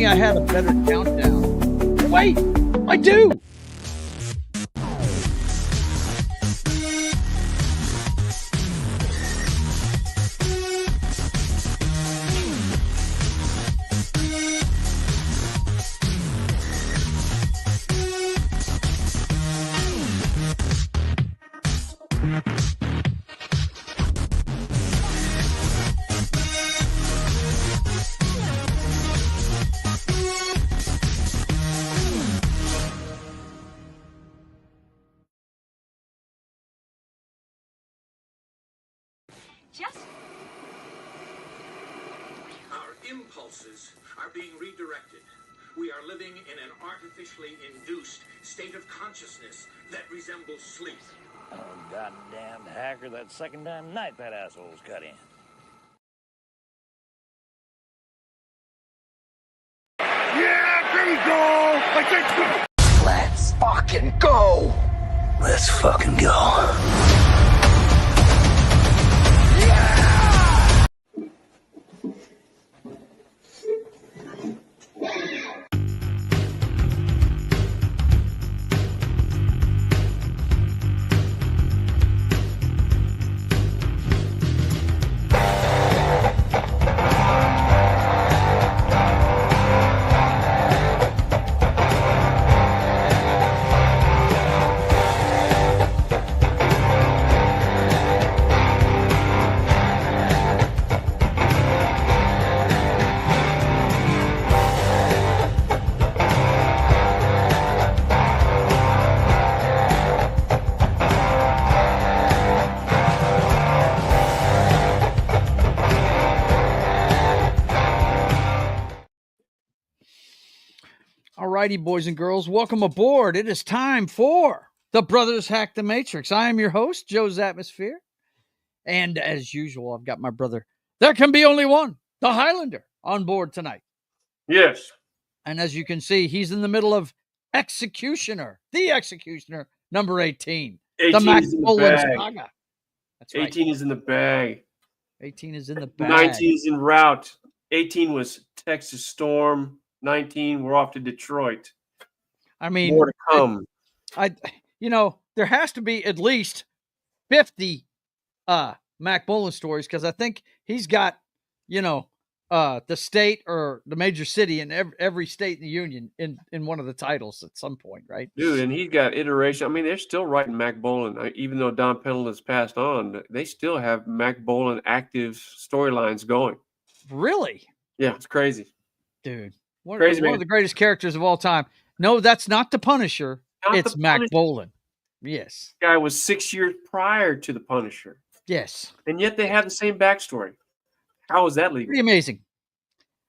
only I had a better countdown. Wait, I do. Our impulses are being redirected. We are living in an artificially induced state of consciousness that resembles sleep. Oh, goddamn hacker, that second time tonight that asshole's cut in. Yeah, there we go! Let's fucking go! Let's fucking go. Alrighty, boys and girls, welcome aboard. It is time for the Brothers Hack the Matrix. I am your host, JoesAtmosfere. And as usual, I've got my brother, there can be only one, the Hylunder, on board tonight. Yes. And as you can see, he's in the middle of Executioner, the Executioner, number 18. 18 The Mac is in the Bolan bag. saga. That's right. 18 is in the bag. 18 is in the bag. 19 is en route. 18 was Texas Storm. 19, we're off to Detroit. I mean, more to come. There has to be at least 50 Mac Bolan stories, because I think he's got, the state or the major city in every state in the union in one of the titles at some point, right? Dude, and he's got iteration. I mean, they're still writing Mac Bolan. Even though Don Pendleton's passed on, they still have Mac Bolan active storylines going. Really? Yeah, it's crazy. Dude. One Crazy, of the greatest characters of all time. No, that's not the Punisher. It's Mac Bolan. Yes. Guy was 6 years prior to the Punisher. Yes. And yet they have the same backstory. How is that legal? Pretty amazing.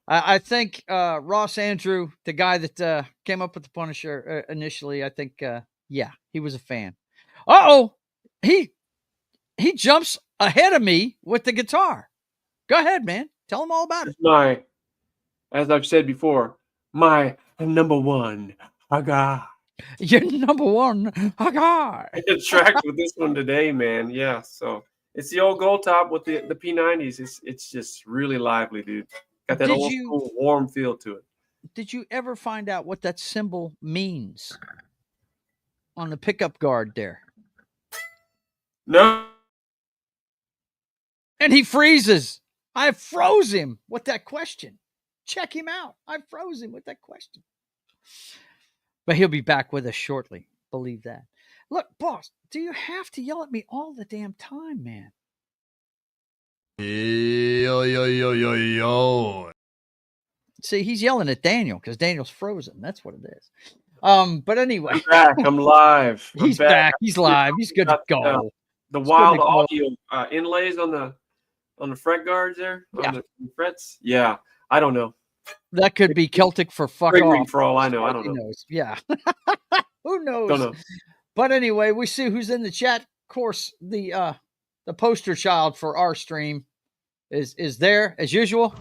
I think Ross Andrew, the guy that came up with the Punisher initially, I think, he was a fan. Uh-oh. He jumps ahead of me with the guitar. Go ahead, man. Tell him all about it. As I've said before, my number one guy. Your number one guy. I did track with this one today, man. Yeah, so it's the old gold top with the P90s. It's just really lively, dude. Got that old school warm feel to it. Did you ever find out what that symbol means on the pickup guard there? No. And he freezes. I froze him with that question. Check him out. I froze him with that question. But he'll be back with us shortly. Believe that. Look, boss, do you have to yell at me all the damn time, man? Yo. See, he's yelling at Daniel because Daniel's frozen. That's what it is. But anyway. I'm back. I'm live. He's back. He's live. He's good to go. The wild audio inlays on the fret guards there? Yeah. On the frets? Yeah. I don't know. That could be Celtic for fuck off. For all I know. I don't know. Knows. Yeah. Who knows? Don't know. But anyway, we see who's in the chat. Of course, the poster child for our stream is there as usual.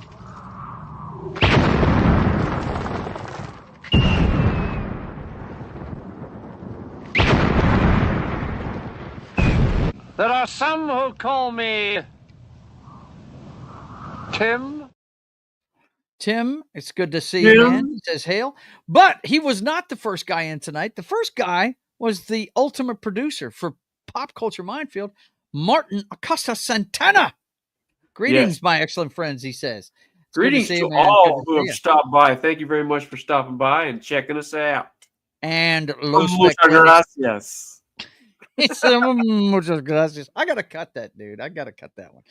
There are some who call me Tim. Tim, it's good to see you, man. He says hail. But he was not the first guy in tonight. The first guy was the ultimate producer for Pop Culture Minefield, Martin Acosta Santana. Greetings, my excellent friends, he says. It's Greetings to all who have stopped by. Thank you very much for stopping by and checking us out. And muchas gracias. Muchas gracias. I got to cut that, dude. I got to cut that one.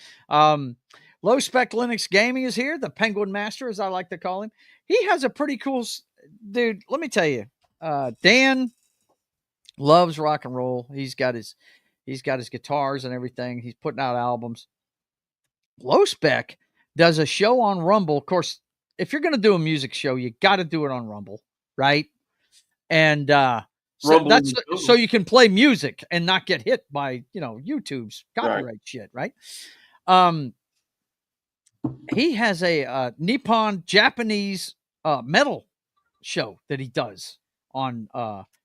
Low Spec Linux Gaming is here. The Penguin Master, as I like to call him. He has a pretty cool dude. Let me tell you, Dan loves rock and roll. He's got his guitars and everything. He's putting out albums. Low Spec does a show on Rumble. Of course, if you're going to do a music show, you got to do it on Rumble, right? And so that's so you can play music and not get hit by, YouTube's copyright shit, right? He has a Nippon Japanese metal show that he does on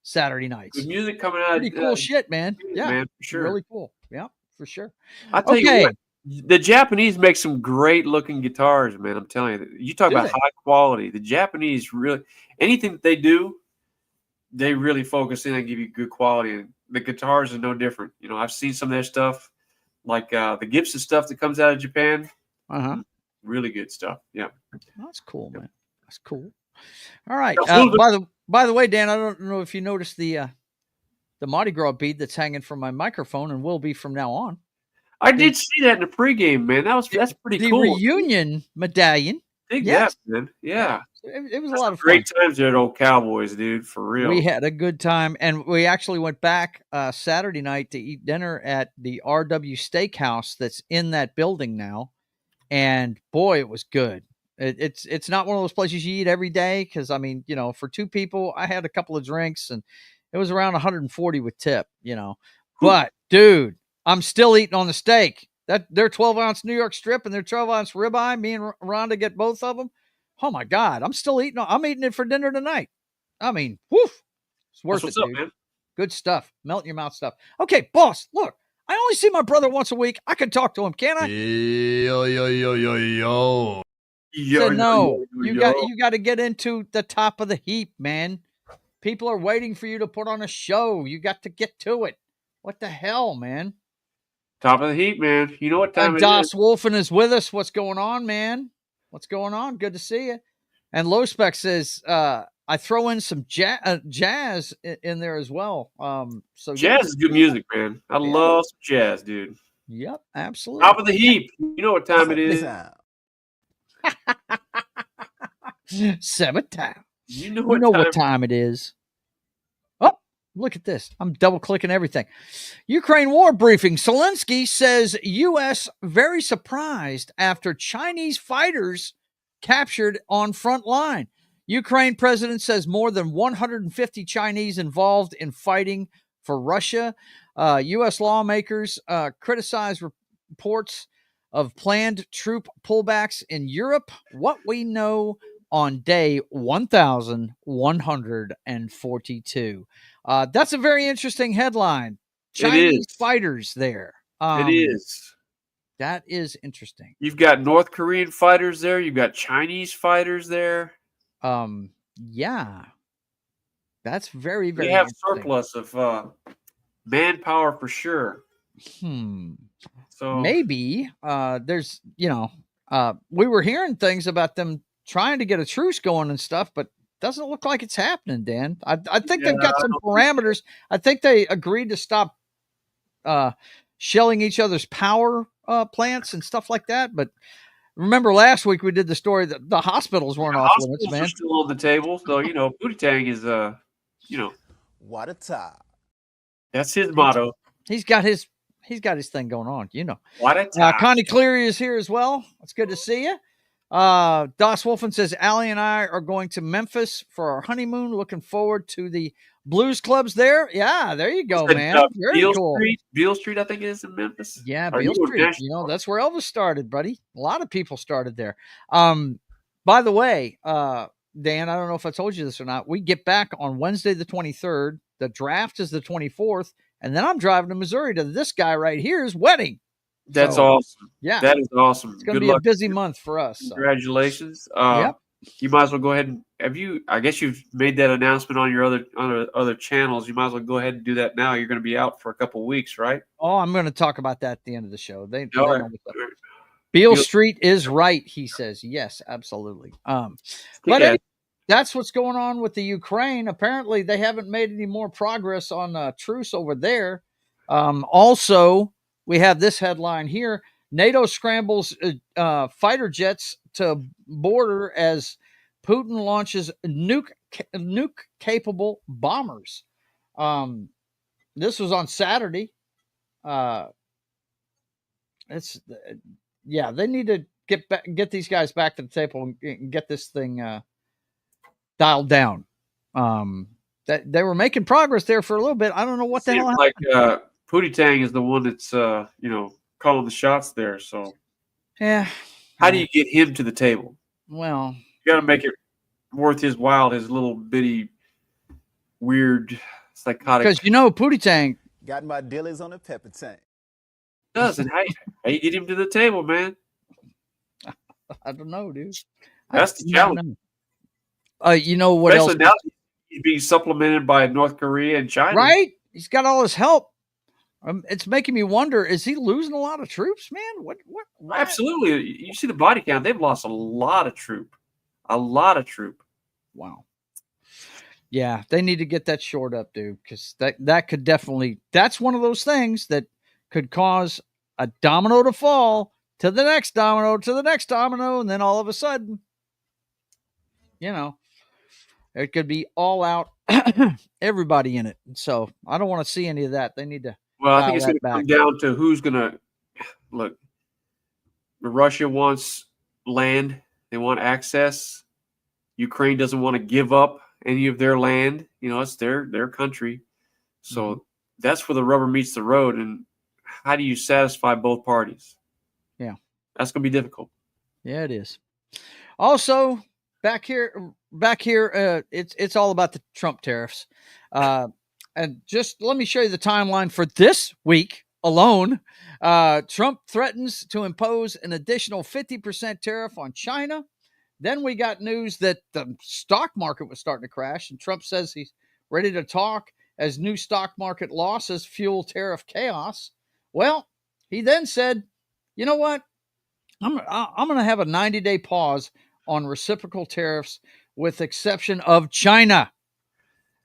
Saturday nights. Good music coming out. Pretty cool shit, man. Yeah, man, for sure. Really cool. Yeah, for sure. I tell you what, the Japanese make some great looking guitars, man. I'm telling you. You talk about high quality. The Japanese really, anything that they do, they really focus in and give you good quality. And the guitars are no different. I've seen some of their stuff, like the Gibson stuff that comes out of Japan. Really good stuff. Yeah. That's cool, man. That's cool. All right. By the way, Dan, I don't know if you noticed the Mardi Gras bead that's hanging from my microphone and will be from now on. I did see that in the pregame, man. That's pretty cool. The reunion medallion. Yes, man. Yeah. It was a lot of fun. Great times there at Old Cowboys, dude, for real. We had a good time, and we actually went back Saturday night to eat dinner at the RW Steakhouse that's in that building now. And boy, it was good. It's not one of those places you eat every day because, for two people, I had a couple of drinks and it was around 140 with tip, But, dude, I'm still eating on the steak. Their 12-ounce New York strip and their 12-ounce ribeye, me and Rhonda get both of them. Oh, my God. I'm still eating. I'm eating it for dinner tonight. Woof. It's worth it, dude. Man. Good stuff. Melt in your mouth stuff. Okay, boss, look. I only see my brother once a week. I can talk to him, can't I? Yo. Said, no, you got to get into the top of the heap, man. People are waiting for you to put on a show. You got to get to it. What the hell, man? Top of the heap, man. You know what time it is. Das Wolfen is with us. What's going on, man? What's going on? Good to see you. And Low Spec says, I throw in some jazz in there as well. So jazz is good music, man. I love some jazz, dude. Yep, absolutely. Top of the heap. You know what time it is. Summertime. You know what time it is. Oh, look at this. I'm double clicking everything. Ukraine war briefing. Zelensky says U.S. very surprised after Chinese fighters captured on front line. Ukraine president says more than 150 Chinese involved in fighting for Russia. U.S. lawmakers criticize reports of planned troop pullbacks in Europe. What we know on day 1,142. That's a very interesting headline. Chinese fighters there. It is. That is interesting. You've got North Korean fighters there. You've got Chinese fighters there. Yeah, that's very, very. We have surplus of manpower for sure. So maybe there's, we were hearing things about them trying to get a truce going and stuff, but doesn't look like it's happening, Dan. I think they've got some parameters. I think they agreed to stop shelling each other's power plants and stuff like that, but. Remember last week we did the story that the hospitals weren't off limits, man. Are still on the table, so Booty Tang is what a time. That's his motto. He's got his thing going on, What a time. Connie Cleary is here as well. It's good to see you. Das Wolfen says Allie and I are going to Memphis for our honeymoon. Looking forward to the blues clubs there. Yeah, there you go, man. Very cool. Beale Street, I think it is in Memphis. Yeah, Beale Street. That's where Elvis started, buddy. A lot of people started there. By the way, Dan, I don't know if I told you this or not. We get back on Wednesday the 23rd. The draft is the 24th. And then I'm driving to Missouri to this guy right here's wedding. That's awesome. Yeah. That is awesome. It's going to be a busy month for us. Congratulations. Yep. you might as well go ahead and I guess you've made that announcement on your other channels. You might as well go ahead and do that now. You're going to be out for a couple of weeks, right? Oh, I'm going to talk about that at the end of the show. They All right. know what's up. Beale Street is right, he says. Yes, absolutely. But that's what's going on with the Ukraine. Apparently, they haven't made any more progress on truce over there. Also, we have this headline here: NATO scrambles fighter jets to border as Putin launches nuke-capable bombers. This was on Saturday. They need to get these guys back to the table and get this thing dialed down. That they were making progress there for a little bit. I don't know what the hell happened. Like Pootie is the one that's calling the shots there. So yeah, how do you get him to the table? Well, you got to make it worth his while. His little bitty, weird, psychotic. Because Pootie got my dillies on a pepper tank. Does and how you get him to the table, man? I don't know, dude. That's the challenge. You know what Especially else? Now he's being supplemented by North Korea and China. Right? He's got all his help. It's making me wonder, is he losing a lot of troops, man? What? Absolutely. You see the body count. They've lost a lot of troop. A lot of troop. Wow. Yeah, they need to get that shored up, dude, because that could definitely – that's one of those things that could cause a domino to fall to the next domino, to the next domino, and then all of a sudden, it could be all out, everybody in it. So I don't want to see any of that. They need to. Well, I think it's going to come down to who's going to look. Russia wants land; they want access. Ukraine doesn't want to give up any of their land. It's their country. So that's where the rubber meets the road. And how do you satisfy both parties? Yeah, that's going to be difficult. Yeah, it is. Also, back here, it's all about the Trump tariffs. And just let me show you the timeline for this week alone. Trump threatens to impose an additional 50% tariff on China. Then we got news that the stock market was starting to crash, and Trump says he's ready to talk as new stock market losses fuel tariff chaos. Well, he then said, you know what? I'm going to have a 90-day pause on reciprocal tariffs with exception of China.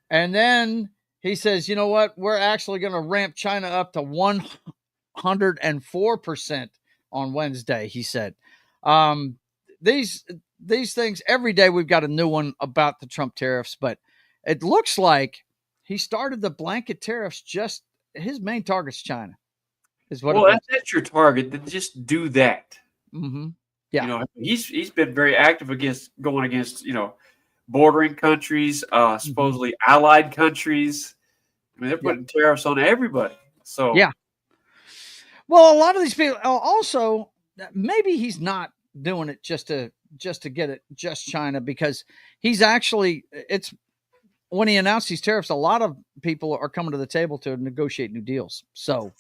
And then he says, you know what? We're actually going to ramp China up to 104% on Wednesday, he said. These things, every day we've got a new one about the Trump tariffs, but it looks like he started the blanket tariffs, just his main target's China. That's your target. Then just do that. Mm-hmm. Yeah. He's been very active going against bordering countries, supposedly allied countries. I mean, they're putting tariffs on everybody. So yeah. Well, a lot of these people also, maybe he's not doing it just to get it just China, because he's actually, it's when he announced these tariffs, a lot of people are coming to the table to negotiate new deals. So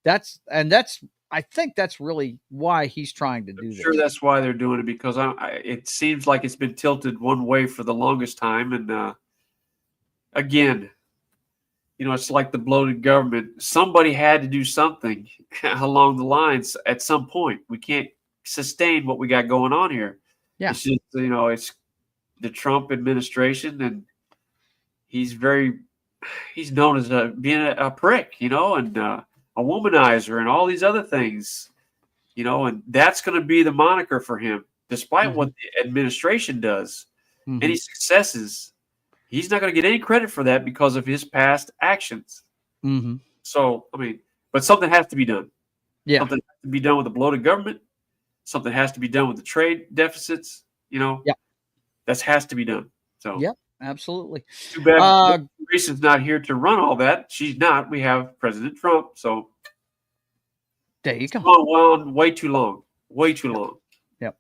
I think that's really why he's trying to do this. Sure, that's why they're doing it, because it seems like it's been tilted one way for the longest time. And again, it's like the bloated government. Somebody had to do something along the lines at some point. We can't sustain what we got going on here. Yeah. It's just, it's the Trump administration, and he's known as being a prick, and a womanizer and all these other things, and that's going to be the moniker for him, despite what the administration does. Any successes, he's not going to get any credit for that because of his past actions. So, but something has to be done. Yeah. Something has to be done with the bloated government. Something has to be done with the trade deficits. Yeah. That has to be done. So, yeah, absolutely. Too bad Teresa's not here to run all that. She's not. We have President Trump. So there you go. Well, way too long. Way too long. Yep.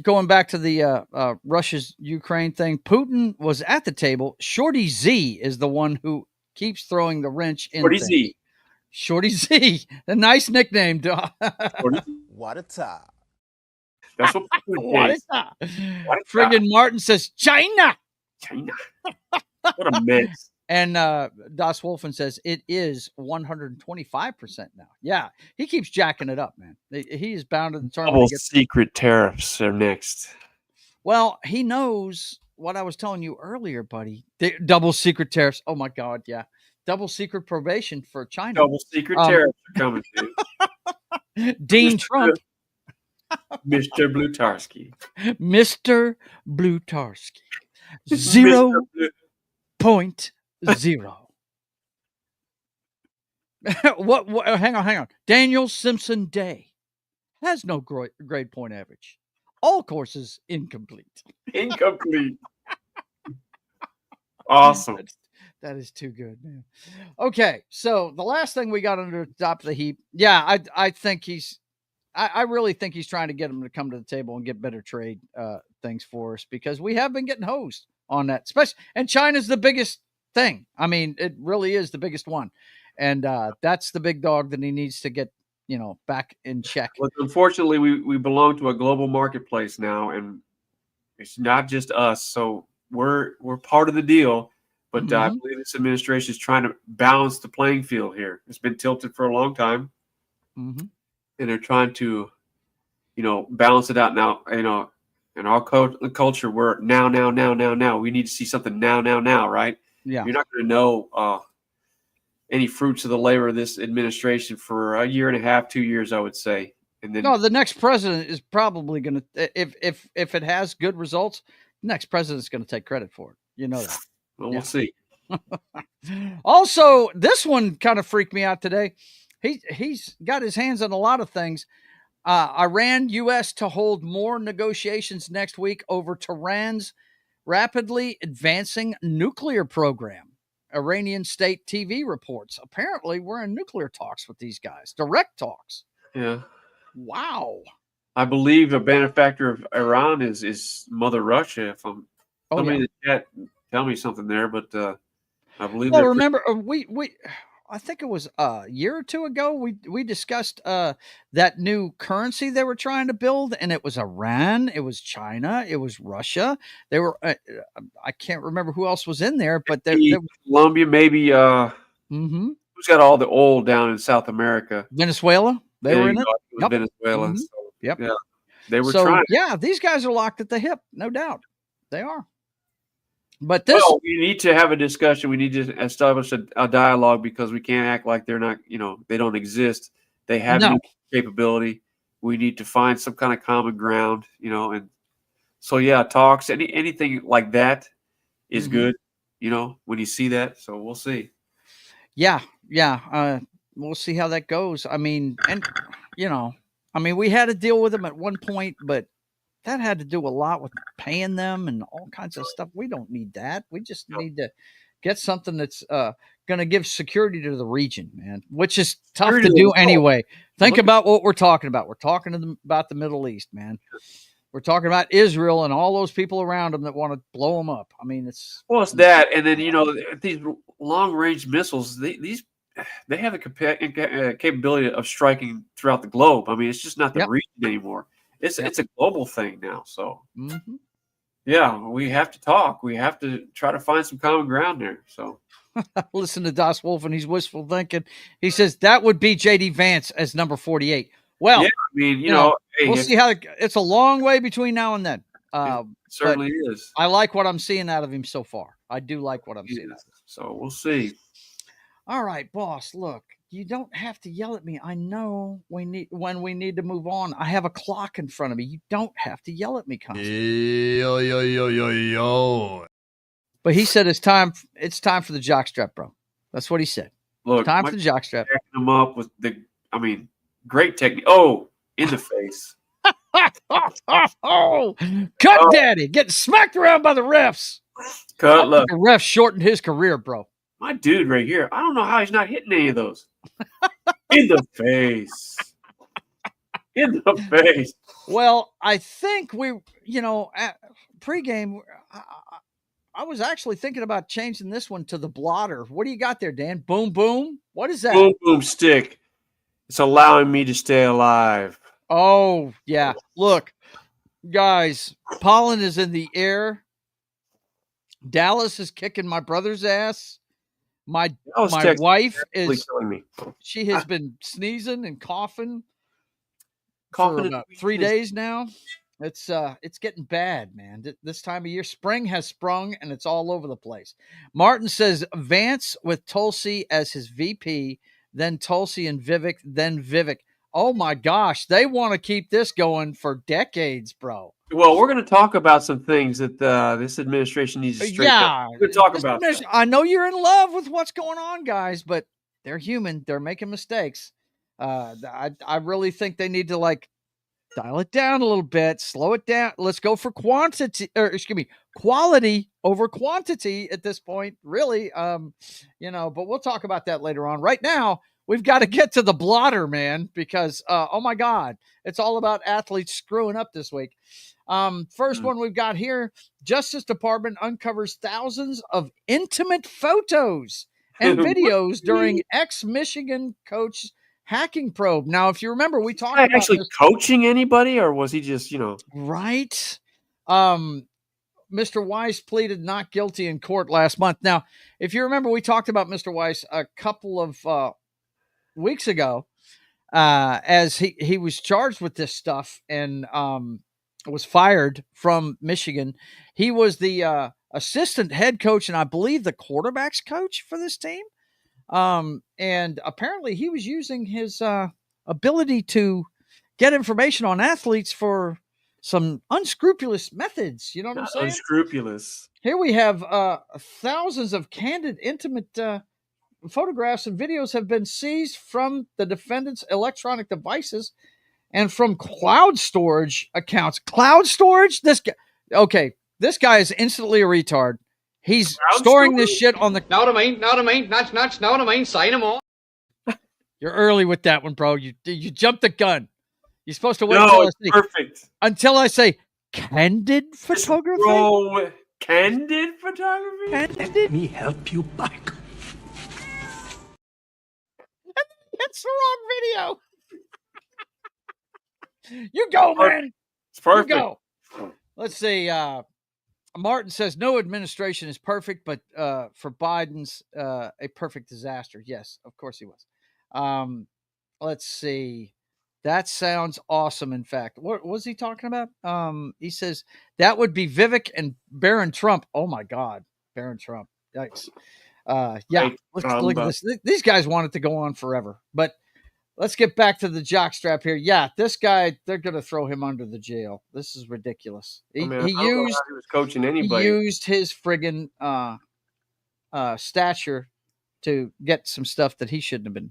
Going back to the Russia's Ukraine thing, Putin was at the table. Shorty Z is the one who keeps throwing the wrench in. Shorty Z, a nice nickname. What a tie. That's what What is. is that? What is Friggin' that? Martin says China. China. What a mess. And Das Wolfen says it is 125% now. Yeah, he keeps jacking it up, man. He is bound and determined Double to get. secret tariffs are next. Well, he knows what I was telling you earlier, buddy. The double secret tariffs. Oh my God, yeah. Double secret probation for China. Double secret tariffs are coming, dude. Dean Trump. Mr. Blutarski. Mr. Blutarski. Mr. Blu- 0.0. what? Hang on. Daniel Simpson Day has no grade point average. All courses incomplete. Incomplete. Awesome. That is too good, man. Okay, so the last thing we got under the top of the heap. Yeah, I think I really think he's trying to get him to come to the table and get better trade things for us, because we have been getting hosed on that, especially, and China's the biggest thing. I mean, it really is the biggest one, and that's the big dog that he needs to get, back in check. Well, unfortunately, we belong to a global marketplace now, and it's not just us. So we're part of the deal. But I believe this administration is trying to balance the playing field here. It's been tilted for a long time, and they're trying to, balance it out now. In our culture, we're now. We need to see something now, right? Yeah. You're not going to know any fruits of the labor of this administration for a year and a half, 2 years, I would say. And then the next president is probably going to, if it has good results, the next president's going to take credit for it. You know that. Well, we'll see. Also, this one kind of freaked me out today. He's got his hands on a lot of things. Iran, U.S. to hold more negotiations next week over Tehran's rapidly advancing nuclear program. Iranian state TV reports. Apparently, we're in nuclear talks with these guys. Direct talks. Yeah. Wow. I believe a benefactor of Iran is Mother Russia. If I'm somebody in the chat, tell me something there, but I believe. Well, remember I think it was a year or two ago we discussed that new currency they were trying to build, and it was Iran, it was China, it was Russia. They were I can't remember who else was in there, but Colombia, maybe. Who's got all the oil down in South America? Venezuela. They were in it. Yep. Venezuela. So, yep. Yeah, they were trying. Yeah, these guys are locked at the hip, no doubt. They are. But we need to have a discussion. We need to establish a dialogue, because we can't act like they're not, they don't exist. They have no capability. We need to find some kind of common ground, and so, talks, anything like that is good, when you see that. So we'll see. Yeah. We'll see how that goes. I mean, and, we had to deal with them at one point, but that had to do a lot with paying them and all kinds of stuff. We don't need that. We just need to get something that's going to give security to the region, man, which is tough to do anyway. Think about what we're talking about. We're talking about the Middle East, man. We're talking about Israel and all those people around them that want to blow them up. I mean, it's that. And then, these long-range missiles, they have the capability of striking throughout the globe. I mean, it's just not the region anymore. It's a global thing now. So, we have to talk. We have to try to find some common ground there. So, listen to Das Wolf, and he's wishful thinking. He says that would be J.D. Vance as number 48. Well, I mean, we'll see how it's a long way between now and then. It certainly is. I like what I'm seeing out of him so far. I do like what I'm seeing out of him. So we'll see. All right, boss, look, you don't have to yell at me. I know when we need to move on. I have a clock in front of me. You don't have to yell at me constantly. Yo. But he said it's time for the jockstrap, bro. That's what he said. Look, time for the jockstrap. Backing him up with great technique. Oh, in the face. Cut Daddy. Getting smacked around by the refs. Look. The ref shortened his career, bro. My dude right here. I don't know how he's not hitting any of those. In the face. In the face. Well, I think at pregame, I was actually thinking about changing this one to the blotter. What do you got there, Dan? Boom, boom. What is that? Boom, boom stick. It's allowing me to stay alive. Oh, yeah. Look, Guys, pollen is in the air. Dallas is kicking my brother's ass. My wife is, killing me. she has been sneezing and coughing for Coughing about 3 days now. It's getting bad, man. This time of year, spring has sprung and it's all over the place. Martin says Vance with Tulsi as his VP, then Tulsi and Vivek, then Vivek. Oh my gosh, they want to keep this going for decades, bro. Well, we're going to talk about some things that this administration needs to straighten up. We're going to talk about that. I know you're in love with what's going on, guys, but they're human. They're making mistakes. I really think they need to like dial it down a little bit, slow it down. Let's go for quality over quantity at this point, really. But we'll talk about that later on. Right now, we've got to get to the blotter, man, because oh my God, it's all about athletes screwing up this week. First one we've got here: Justice Department uncovers thousands of intimate photos and videos during ex-Michigan coach hacking probe. Now, if you remember, we talked about actually coaching anybody, or was he just, right? Mr. Weiss pleaded not guilty in court last month. Now, if you remember, we talked about Mr. Weiss a couple of weeks ago, as he was charged with this stuff and was fired from Michigan. He was the assistant head coach and I believe the quarterback's coach for this team. And apparently he was using his ability to get information on athletes for some unscrupulous methods. You know what I'm saying? Unscrupulous. Here we have thousands of candid, intimate photographs and videos have been seized from the defendant's electronic devices and from cloud storage accounts. Cloud storage? This guy is instantly a retard. He's storing this shit on the. Know what I mean, sign them all. You're early with that one, bro. You jumped the gun. You're supposed to wait until I say candid photography. Bro, candid photography? Let me help you back. That's the wrong video. You go, man. It's perfect. You go. Let's see. Martin says no administration is perfect, but for Biden's a perfect disaster. Yes, of course he was. Let's see. That sounds awesome. In fact, what was he talking about? He says that would be Vivek and Barron Trump. Oh my God, Barron Trump. Yikes. Yeah, let's look at this. These guys want it to go on forever, but let's get back to the jockstrap here. Yeah, this guy, they're going to throw him under the jail. This is ridiculous. He was coaching anybody. He used his friggin' stature to get some stuff that he shouldn't have been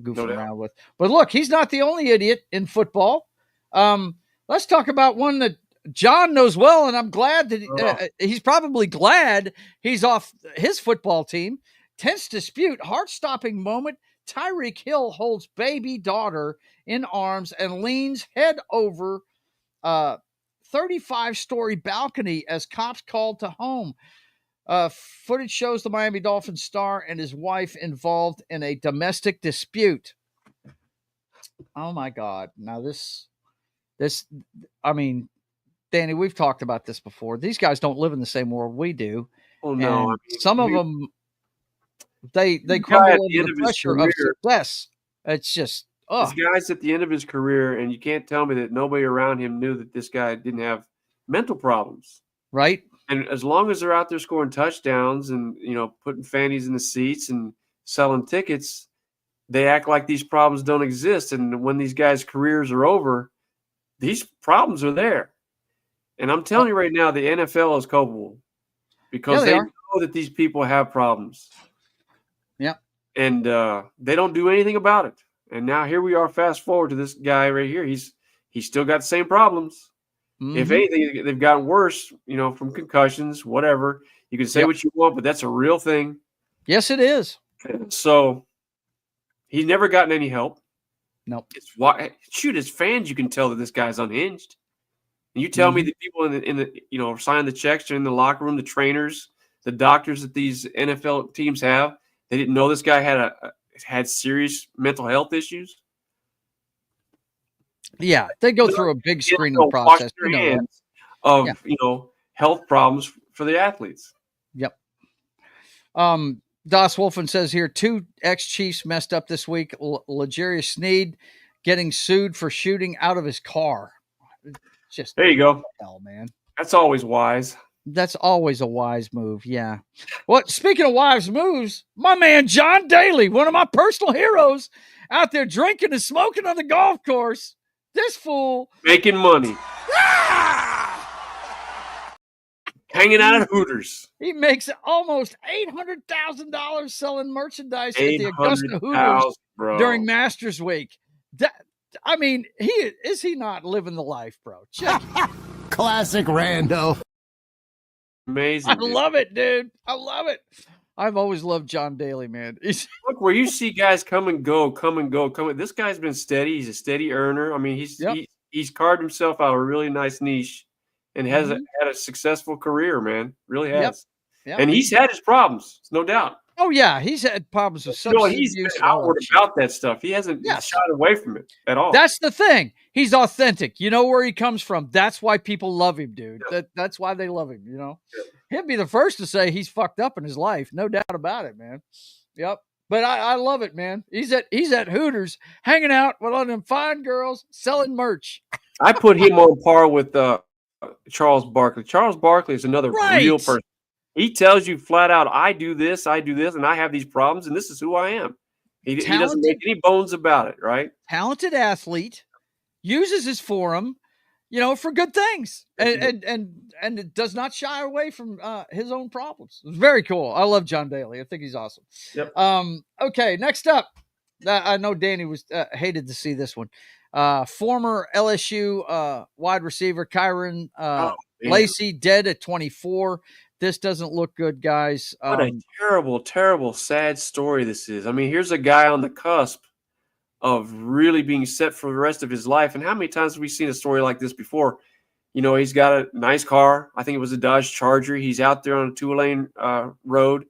goofing around with. But look, he's not the only idiot in football. Let's talk about one that John knows well, and I'm glad that he's probably glad he's off his football team. Tense dispute, heart-stopping moment. Tyreek Hill holds baby daughter in arms and leans head over 35-story balcony as cops called to home. Footage shows the Miami Dolphins star and his wife involved in a domestic dispute. Oh my God. Now this, I mean, Danny, we've talked about this before. These guys don't live in the same world we do. Oh no. I mean, some of them, they crumble under the pressure of success. It's just, this guy's at the end of his career, and you can't tell me that nobody around him knew that this guy didn't have mental problems. Right. And as long as they're out there scoring touchdowns and, putting fannies in the seats and selling tickets, they act like these problems don't exist. And when these guys' careers are over, these problems are there. And I'm telling you right now, the NFL is culpable because they know that these people have problems. Yeah. And they don't do anything about it. And now here we are, fast forward to this guy right here. He's still got the same problems. Mm-hmm. If anything, they've gotten worse, from concussions, whatever. You can say what you want, but that's a real thing. Yes, it is. So he's never gotten any help. Nope. It's why, shoot, as fans, you can tell that this guy's unhinged. And you tell me that people in the signing the checks, are in the locker room, the trainers, the doctors that these NFL teams have, they didn't know this guy had serious mental health issues. Yeah, they go through a big screening Wash process. their You know that. hands of Yeah. health problems for the athletes. Yep. Das Wolfen says here 2 ex-Chiefs messed up this week. L'Jarius Sneed getting sued for shooting out of his car. Just There you go. hell, man. That's always wise. That's always a wise move. Yeah. Well, speaking of wise moves, my man John Daly, one of my personal heroes, out there drinking and smoking on the golf course. This fool making money. Hanging out at Hooters. He makes almost $800,000 selling merchandise at the Augusta Hooters during Masters Week. I mean, is he not living the life, bro? Check. Classic rando. Amazing. I love it, dude. I love it. I've always loved John Daly, man. Look, where you see guys come and go. This guy's been steady. He's a steady earner. I mean, he's carved himself out a really nice niche and has had a successful career, man. Really has. Yep. And he's had his problems, no doubt. Oh, yeah. He's had problems with substance he's use. Been outward about that stuff. He hasn't shied away from it at all. That's the thing. He's authentic. You know where he comes from. That's why people love him, dude. Yeah. That's why they love him, Yeah. He'll be the first to say he's fucked up in his life. No doubt about it, man. Yep. But I love it, man. He's at Hooters hanging out with all them fine girls selling merch. I put him on par with Charles Barkley. Charles Barkley is another real person. He tells you flat out, I do this, and I have these problems, and this is who I am. He doesn't make any bones about it, right? Talented athlete, uses his forum, for good things, and it does not shy away from his own problems. It's very cool. I love John Daly. I think he's awesome. Yep. Okay, next up, I know Danny was hated to see this one. Former LSU wide receiver Kyron Lacey dead at 24. This doesn't look good, guys. What a terrible, terrible, sad story this is. I mean, here's a guy on the cusp of really being set for the rest of his life. And how many times have we seen a story like this before? He's got a nice car. I think it was a Dodge Charger. He's out there on a 2-lane road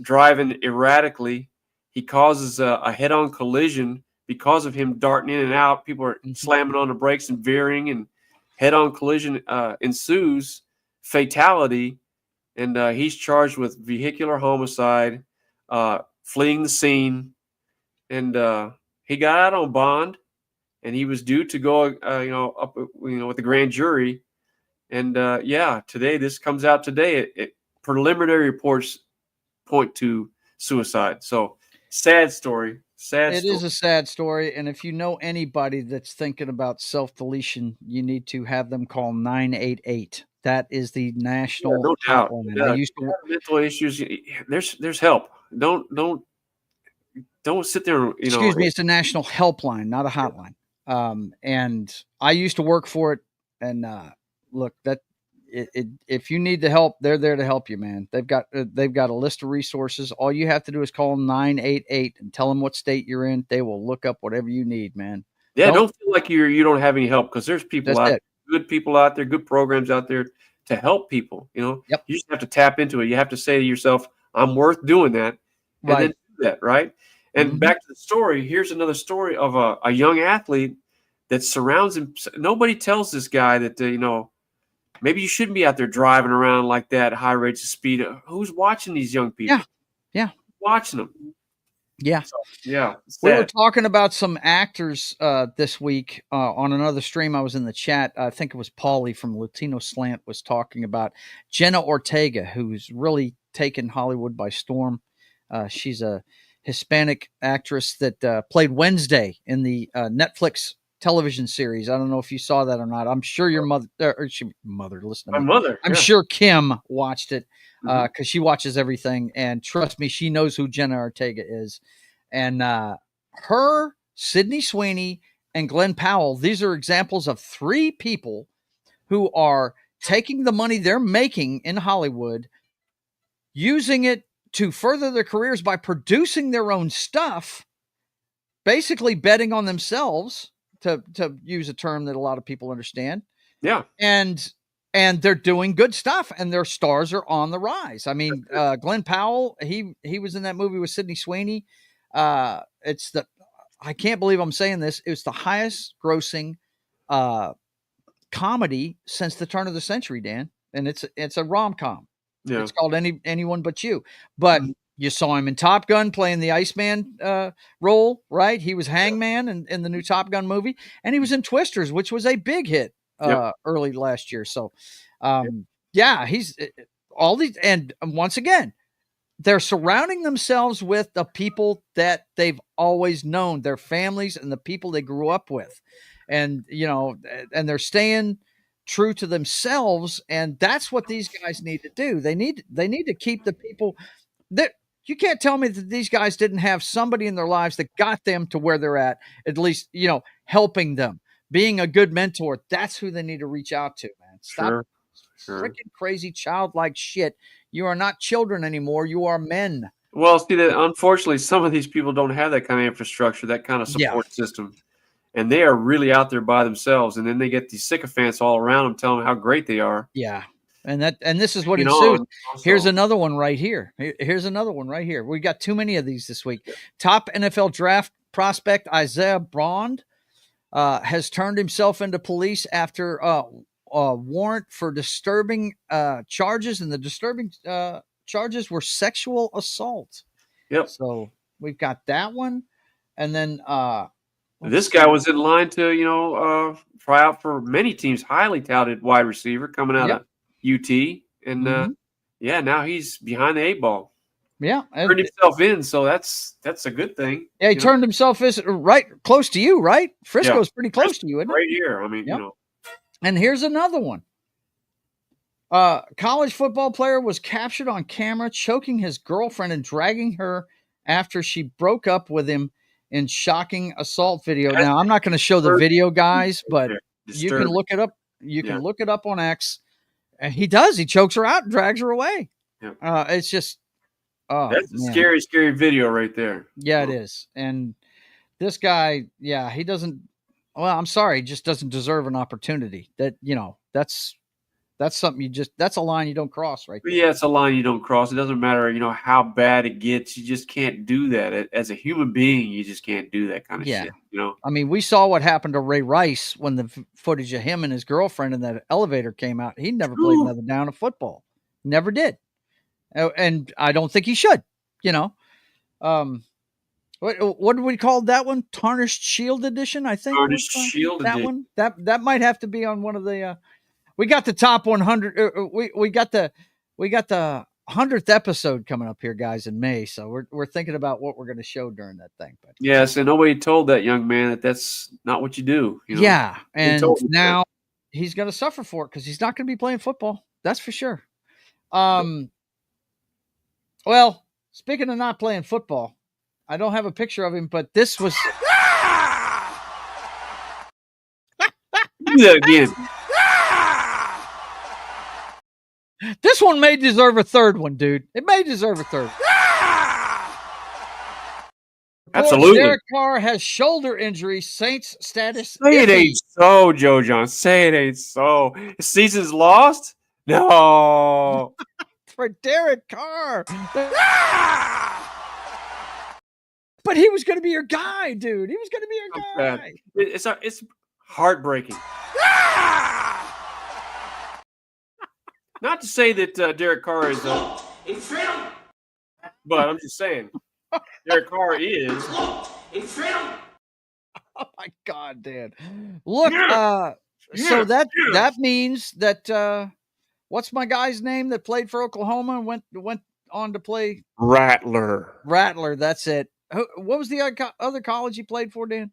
driving erratically. He causes a head-on collision because of him darting in and out. People are slamming on the brakes and veering, and head-on collision ensues, fatality. And he's charged with vehicular homicide, fleeing the scene, and he got out on bond, and he was due to go, up, with the grand jury. And today this comes out today. Preliminary reports point to suicide. So sad story. It is a sad story, and if you know anybody that's thinking about self-deletion, you need to have them call 988. That is the national. No doubt. I used to mental issues. There's help. Don't sit there. Excuse me. It's a national helpline, not a hotline. And I used to work for it. And look, if you need the help, they're there to help you, man. They've got a list of resources. All you have to do is call 988 and tell them what state you're in. They will look up whatever you need, man. Yeah, don't feel like you don't have any help, because there's people out there. Good people out there, good programs out there to help people. You just have to tap into it. You have to say to yourself, I'm worth doing that. And then do that, right? And back to the story, here's another story of a young athlete that surrounds him. Nobody tells this guy that, maybe you shouldn't be out there driving around like that, high rates of speed. Who's watching these young people? Yeah. Watching them. Yeah. So, yeah. We were talking about some actors this week on another stream. I was in the chat. I think it was Paulie from Latino Slant was talking about Jenna Ortega, who's really taken Hollywood by storm. She's a Hispanic actress that played Wednesday in the Netflix television series. I don't know if you saw that or not. I'm sure your mother, listen to me. My mother. I'm sure Kim watched it. Because she watches everything, and trust me, she knows who Jenna Ortega is. And her, Sydney Sweeney, and Glenn Powell, these are examples of 3 people who are taking the money they're making in Hollywood, using it to further their careers by producing their own stuff, basically betting on themselves, to use a term that a lot of people understand. Yeah. And they're doing good stuff, and their stars are on the rise. I mean, Glenn Powell, he was in that movie with Sydney Sweeney. It's the I can't believe I'm saying this. It was the highest grossing comedy since the turn of the century, Dan. And it's a rom-com. Yeah. It's called Anyone But You. But you saw him in Top Gun playing the Iceman role, right? He was Hangman in the new Top Gun movie, and he was in Twisters, which was a big hit early last year. So, yeah, he's all these, and once again, they're surrounding themselves with the people that they've always known, their families and the people they grew up with. And, and they're staying true to themselves. And that's what these guys need to do. They need to keep the people that you can't tell me that these guys didn't have somebody in their lives that got them to where they're at least, helping them, being a good mentor. That's who they need to reach out to, man. Stop freaking crazy childlike shit. You are not children anymore. You are men. Well, see, that unfortunately, some of these people don't have that kind of infrastructure, that kind of support system. And they are really out there by themselves. And then they get these sycophants all around them telling them how great they are. Yeah. And this is what ensues. Here's another one right here. Here's another one right here. We got too many of these this week. Top NFL draft prospect Isaiah Bond has turned himself into police after a warrant for disturbing charges, and the disturbing charges were sexual assault. Yep. So we've got that one, and then this guy was in line to try out for many teams. Highly touted wide receiver coming out of UT, and now he's behind the 8 ball. Yeah, turned himself in, so that's a good thing. Yeah, he turned himself right close to you, right? Frisco's pretty close to you, isn't it? Right here. I mean, And here's another one. College football player was captured on camera choking his girlfriend and dragging her after she broke up with him in shocking assault video. Now, I'm not going to show the video, guys, but you can look it up. You can look it up on X. And he does. He chokes her out and drags her away. Yeah. It's just, that's a scary, scary video right there. Yeah, it is. And this guy, he doesn't. Well, I'm sorry, he just doesn't deserve an opportunity. That that's something that's a line you don't cross, right there. Yeah, it's a line you don't cross. It doesn't matter, how bad it gets. You just can't do that. As a human being, you just can't do that kind of shit. I mean, we saw what happened to Ray Rice when the footage of him and his girlfriend in that elevator came out. He never played another down of football. Never did. And I don't think he should, What did we call that one? Tarnished Shield Edition, I think. Tarnished Shield Edition. That might have to be on one of the. We got the top 100. We got the 100th episode coming up here, guys, in May. So we're thinking about what we're going to show during that thing. But yes, and nobody told that young man that's not what you do. Yeah, and now he's going to suffer for it because he's not going to be playing football. That's for sure. Well, speaking of not playing football, I don't have a picture of him, but this was. Do that again. This one may deserve a third one, dude. It may deserve a third. Absolutely. Derek Carr has shoulder injury. Saints status. Say it ain't so, Joe John. Say it ain't so. The season's lost? No. For Derek Carr. But he was going to be your guy, dude. He was going to be your guy. It's heartbreaking. Not to say that Derek Carr is, but I'm just saying, Derek Carr is. Oh my God, Dan! Look, so that means that what's my guy's name that played for Oklahoma and went on to play Rattler. That's it. What was the other college he played for, Dan?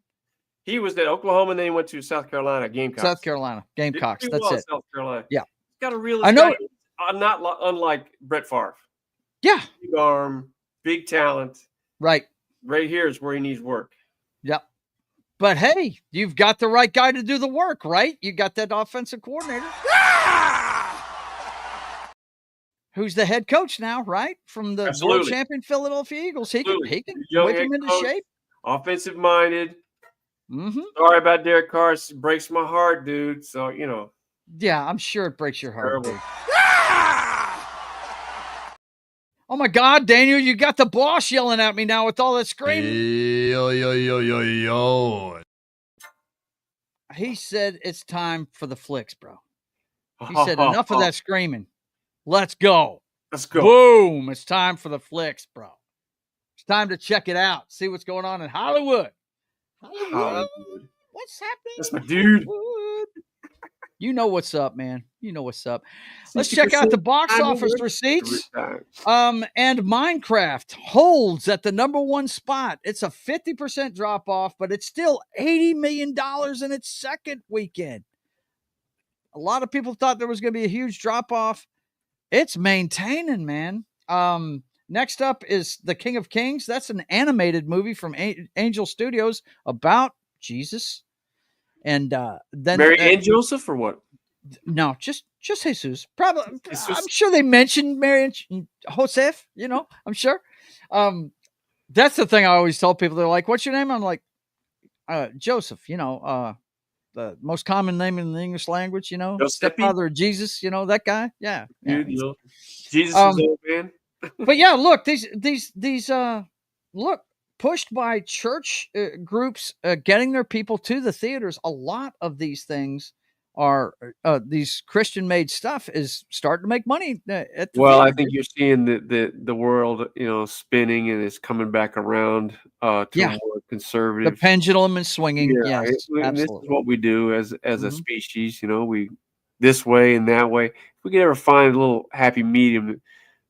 He was at Oklahoma, and then he went to South Carolina Gamecocks. Gamecocks. That's well it. South Carolina. Yeah. Got a real. I know. Not unlike Brett Favre. Yeah. Big arm, big talent. Right. Right here is where he needs work. Yep. But hey, you've got the right guy to do the work, right? You got that offensive coordinator. Who's the head coach now, right? From the world champion Philadelphia Eagles. He can whip him into shape. Offensive minded. Mm-hmm. Sorry about Derek Carr. It breaks my heart, dude. So, Yeah, I'm sure it breaks your heart. Oh my God, Daniel, you got the boss yelling at me now with all that screaming. Yo, yo, yo, yo, yo. He said it's time for the flicks, bro. He said enough of that screaming. Let's go. Let's go. Boom. It's time for the flicks, bro. It's time to check it out. See what's going on in Hollywood. Hollywood. What's happening? That's my dude. Hollywood? You know what's up, man. You know what's up. Let's check out the box office receipts. And Minecraft holds at the #1 spot. It's a 50% drop off, but it's still $80 million in its second weekend. A lot of people thought there was going to be a huge drop off. It's maintaining, man. Next up is The King of Kings. That's an animated movie from Angel Studios about Jesus. And then Mary and Joseph, or what? No, just Jesus. Probably, I'm sure they mentioned Mary and Joseph. You know, I'm sure. That's the thing I always tell people. They're like, "What's your name?" I'm like, Joseph. You know, the most common name in the English language. You know, stepfather of Jesus. You know that guy. Yeah, dude, you know, Jesus is old man. But yeah, look, these look. Pushed by church groups getting their people to the theaters, a lot of these things are these Christian-made stuff is starting to make money. At the theater. I think you're seeing the world, spinning, and it's coming back around to more conservative. The pendulum is swinging. Yeah, yes, this is what we do as a species. We this way and that way. If we could ever find a little happy medium, it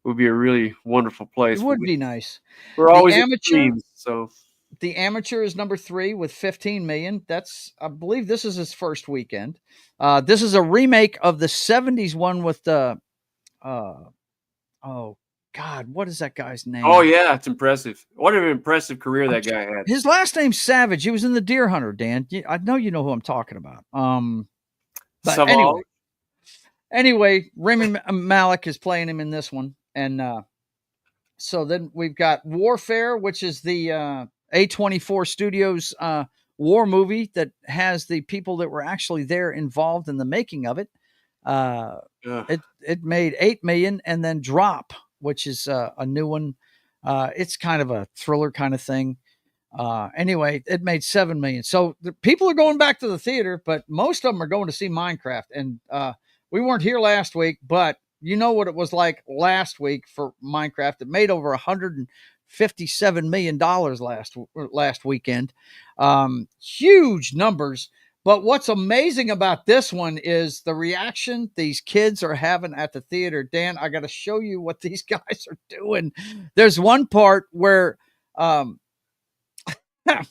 would be a really wonderful place. It would be nice. We're always extremes, so The Amateur is #3 with 15 million. That's, I believe, this is his first weekend. This is a remake of the 70s one with the oh God, what is that guy's name? Oh yeah, it's impressive. What an impressive career that guy had. His last name's Savage. He was in The Deer Hunter, Dan. I know you know who I'm talking about. But anyway, Rami Malek is playing him in this one. And so then we've got Warfare, which is the A24 Studios war movie that has the people that were actually there involved in the making of it. It made 8 million. And then Drop, which is a new one. It's kind of a thriller kind of thing. Anyway, it made 7 million. So the people are going back to the theater, but most of them are going to see Minecraft. And we weren't here last week, but you know what it was like last week for Minecraft. It made over $157 million last weekend. Huge numbers. But what's amazing about this one is the reaction these kids are having at the theater. Dan, I got to show you what these guys are doing. There's one part where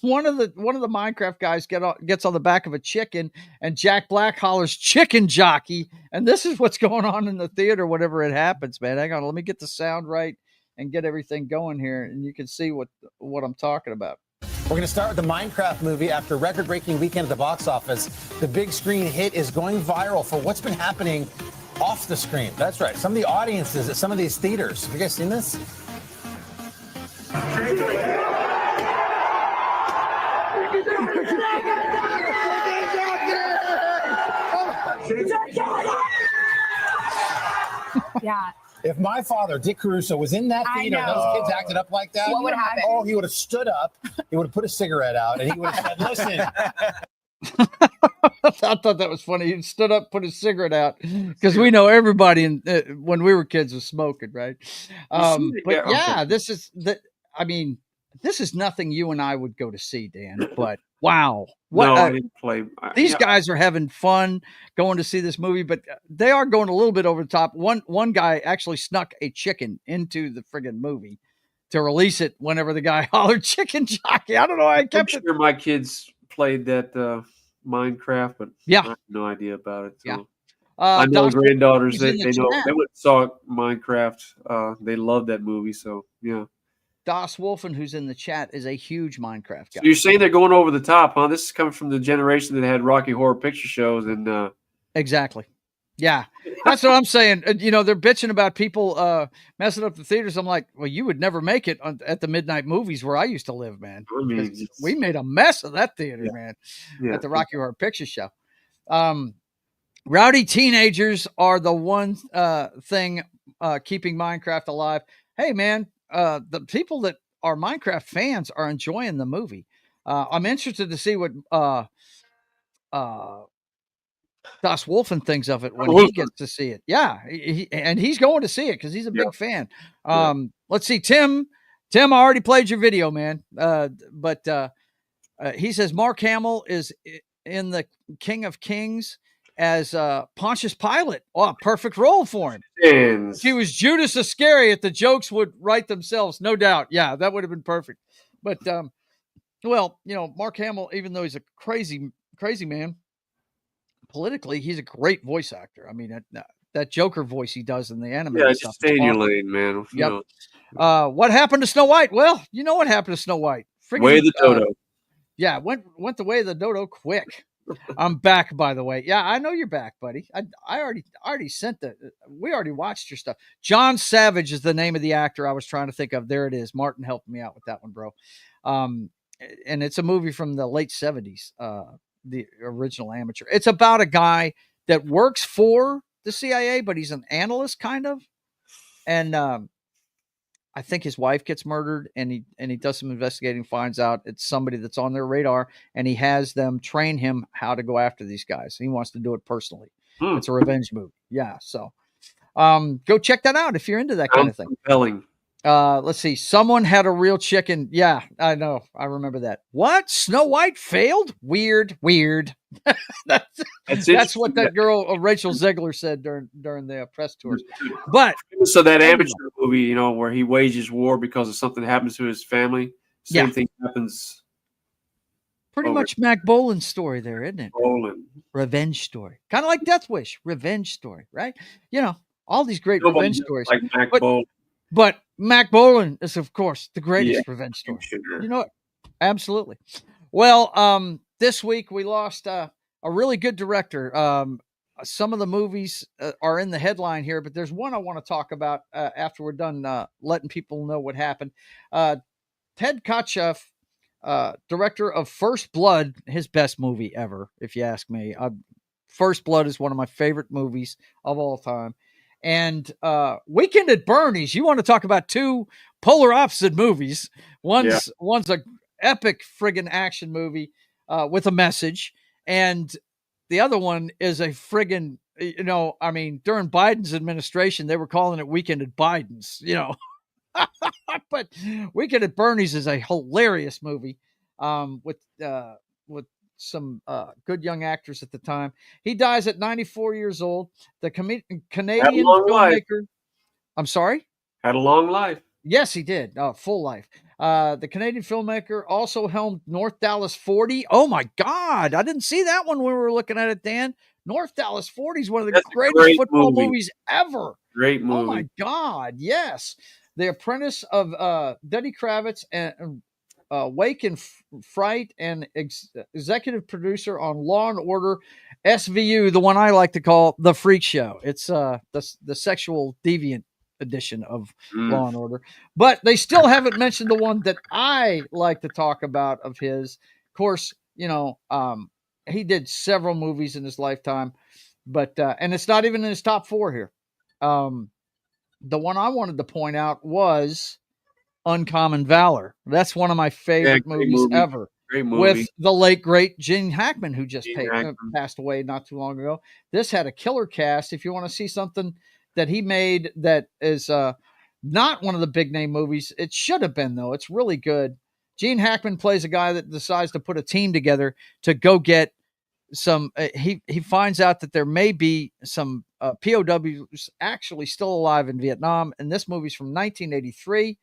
one of the Minecraft guys gets on the back of a chicken, and Jack Black hollers "chicken jockey," and this is what's going on in the theater whenever it happens, man. Hang on, let me get the sound right and get everything going here, and you can see what I'm talking about. We're going to start with the Minecraft movie. After a record-breaking weekend at the box office, the big screen hit is going viral for what's been happening off the screen. That's right. Some of the audiences at some of these theaters. Have you guys seen this? Yeah. If my father, Dick Caruso, was in that theater and those kids acted up like that, what would happen? Oh, he would have stood up, he would have put a cigarette out, and he would have said, listen. I thought that was funny. He stood up, put his cigarette out, because we know everybody when we were kids was smoking, right? This is this is nothing you and I would go to see, Dan. But wow, I didn't play. These guys are having fun going to see this movie, but they are going a little bit over the top. One guy actually snuck a chicken into the friggin' movie to release it whenever the guy hollered "chicken jockey." I don't know. I'm sure my kids played that Minecraft, but I have no idea about it. So. Yeah. I know granddaughters that they went and saw Minecraft. They love that movie. So yeah. Dos Wolfen, who's in the chat, is a huge Minecraft guy. So you're saying they're going over the top, huh? This is coming from the generation that had Rocky Horror Picture Shows, and exactly, yeah, that's what I'm saying. You know, they're bitching about people messing up the theaters. I'm like, well, you would never make it at the midnight movies where I used to live, man. We made a mess of that theater, man, at the Rocky Horror Picture Show. Rowdy teenagers are the one thing keeping Minecraft alive. hey man, the people that are Minecraft fans are enjoying the movie. I'm interested to see what uh, Das Wolfen thinks of it when he gets to see it. Yeah, and he's going to see it because he's a big fan. Let's see, Tim. Tim, I already played your video, man. But he says Mark Hamill is in the King of Kings as Pontius Pilate. Oh, perfect role for him. If he was Judas Iscariot, the jokes would write themselves, no doubt. Yeah, that would have been perfect. But well, Mark Hamill, even though he's a crazy man, politically, he's a great voice actor. I mean, that Joker voice he does in the animated stuff. Just stay in your lane, man. Yep. What happened to Snow White? Well, you know what happened to Snow White. Way the dodo. Yeah, went the way of the dodo quick. I'm back, by the way. Yeah, I know you're back, buddy. I already sent we already watched your stuff. John Savage is the name of the actor I was trying to think of. There it is. Martin helped me out with that one, bro. And it's a movie from the late 70s, the original Amateur. It's about a guy that works for the CIA, but he's an analyst kind of. And I think his wife gets murdered, and he does some investigating, finds out it's somebody that's on their radar, and he has them train him how to go after these guys. He wants to do it personally. It's a revenge movie. Yeah. So go check that out if you're into that kind of thing. Compelling. Let's see. Someone had a real chicken. Yeah, I know. I remember that. What? Snow White failed? Weird. That's what that girl Rachel Zegler said during the press tours. But so that amateur movie, where he wages war because of something happens to his family. Same thing happens. Pretty much Mac Bolan's story there, isn't it? Bolan. Revenge story. Kind of like Death Wish. Revenge story, right? All these great revenge stories. Like Mac Bolan. But Mac Bolan is, of course, the greatest revenge story. Sure. You know it. Absolutely. Well, this week we lost a really good director. Some of the movies are in the headline here, but there's one I want to talk about after we're done letting people know what happened. Ted Kotcheff, director of First Blood, his best movie ever, if you ask me. First Blood is one of my favorite movies of all time. And Weekend at Bernie's, you want to talk about two polar opposite movies. One's a epic friggin' action movie with a message, and the other one is a friggin', during Biden's administration, they were calling it Weekend at Biden's, But Weekend at Bernie's is a hilarious movie with some good young actors at the time. He dies at 94 years old. The Canadian filmmaker. Life. I'm sorry? Had a long life. Yes, he did. Full life. The Canadian filmmaker also helmed North Dallas 40. Oh my God. I didn't see that one when we were looking at it, Dan. North Dallas 40 is one of the greatest football movies ever. Great movie. Oh my God. Yes. The Apprentice of Denny Kravitz and Wake and Fright, and executive producer on Law and Order SVU, the one I like to call The Freak Show. It's the sexual deviant edition of Law and Order. But they still haven't mentioned the one that I like to talk about of his. Of course, he did several movies in his lifetime, but and it's not even in his top 4 here. The one I wanted to point out was Uncommon Valor. That's one of my favorite movies ever. Great movie. With the late, great Gene Hackman, who just passed away not too long ago. This had a killer cast. If you want to see something that he made that is not one of the big name movies, it should have been, though. It's really good. Gene Hackman plays a guy that decides to put a team together to go get some. He finds out that there may be some POWs actually still alive in Vietnam, and this movie's from 1983.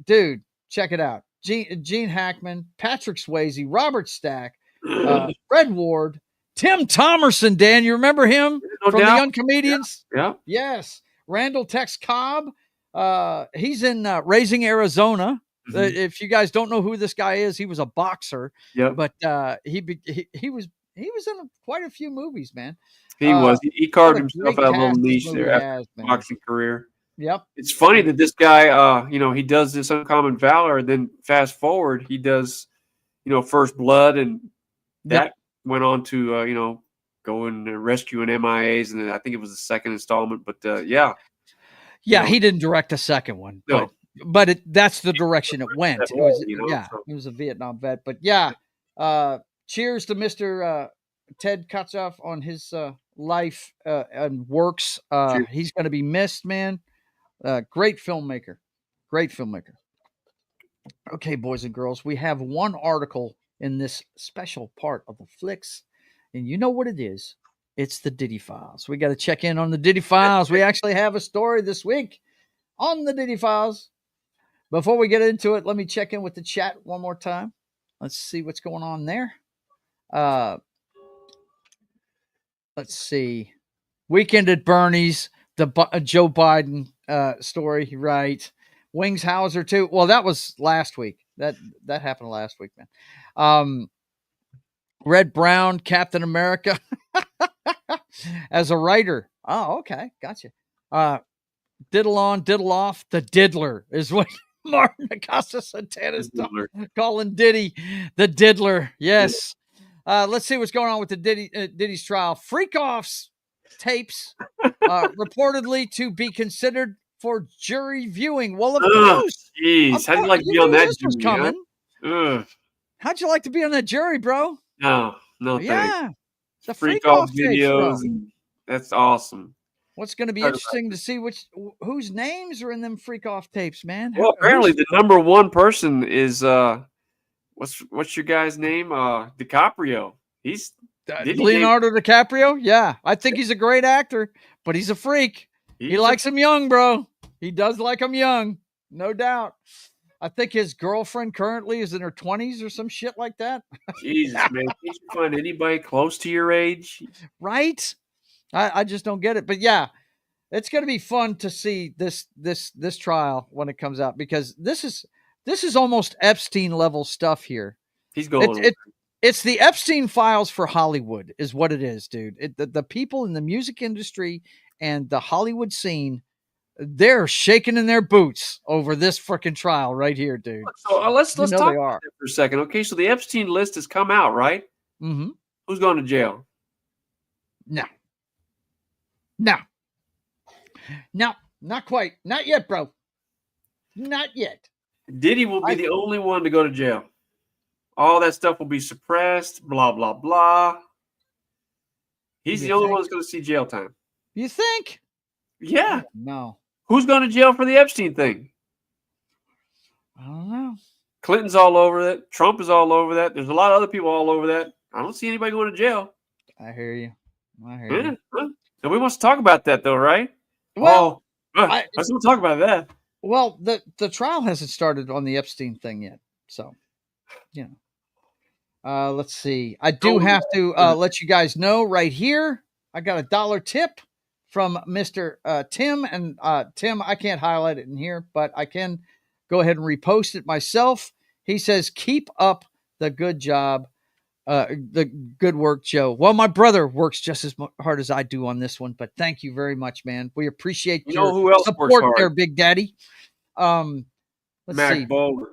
Dude, check it out. Gene Hackman, Patrick Swayze, Robert Stack, Fred Ward, Tim Thomerson. Dan, you remember him from The Young Comedians? Yeah. Yes. Randall Tex Cobb. He's in Raising Arizona. If you guys don't know who this guy is, he was a boxer. Yeah. But he was in quite a few movies, man. He carved himself out of a little niche there after his boxing career. Yep. It's funny that this guy, he does this Uncommon Valor, and then fast forward, he does, First Blood, and that went on to, go and rescue an MIAs, and then I think it was the second installment. But Yeah, he didn't direct the second one. No. But that's the direction it went. It was, so. he was a Vietnam vet. But yeah, cheers to Mr. Ted Kotcheff on his life and works. He's going to be missed, man. Great filmmaker. Great filmmaker. Okay, boys and girls, we have one article in this special part of the flicks, and you know what it is. It's the Diddy Files. We got to check in on the Diddy Files. We actually have a story this week on the Diddy Files. Before we get into it, let me check in with the chat one more time. Let's see what's going on there. Let's see. Weekend at Bernie's, the Joe Biden story, right? Wings Hauser too. Well, that was last week. That happened last week, man. Red Brown, Captain America, as a writer. Oh, okay, gotcha. Diddle on, diddle off. The diddler is what Martin Acosta Santana's calling Diddy the diddler. Yes. Let's see what's going on with the Diddy's trial. Freak-offs tapes reportedly to be considered for jury viewing. Well, of course. Jeez, how'd you like to be on that jury? Coming. Huh? How'd you like to be on that jury, bro? No, yeah. Thanks. The freak-off videos. That's awesome. What's going to be interesting to see whose names are in them freak-off tapes, man? Well, apparently the number one person is what's your guy's name? DiCaprio. He's Leonardo DiCaprio. Yeah, I think he's a great actor, but he's a freak. He likes him young, bro. He does like him young, no doubt. I think his girlfriend currently is in her 20s or some shit like that. Jesus, man. Can't you find anybody close to your age? Right? I just don't get it. But yeah, it's going to be fun to see this trial when it comes out, because this is almost Epstein level stuff here. He's going. It's the Epstein files for Hollywood is what it is, dude. The people in the music industry and the Hollywood scene, they're shaking in their boots over this freaking trial right here, dude. So let's talk about that for a second. Okay, so the Epstein list has come out, right? Mm-hmm. Who's going to jail? No, not quite. Not yet, bro. Not yet. Diddy will be the only one to go to jail. All that stuff will be suppressed, blah, blah, blah. He's the only one that's going to see jail time. You think? Yeah. No. Who's going to jail for the Epstein thing? I don't know. Clinton's all over that. Trump is all over that. There's a lot of other people all over that. I don't see anybody going to jail. I hear you. You. Nobody wants to talk about that, though, right? Well, let's not talk about that. Well, the trial hasn't started on the Epstein thing yet, so let's see. I do have to let you guys know right here. I got $1 tip from Mr. Tim, and Tim, I can't highlight it in here, but I can go ahead and repost it myself. He says, "Keep up the good job." The good work, Joe. Well, my brother works just as hard as I do on this one, but thank you very much, man. We appreciate your support there, Big Daddy. Let's see. Bowler.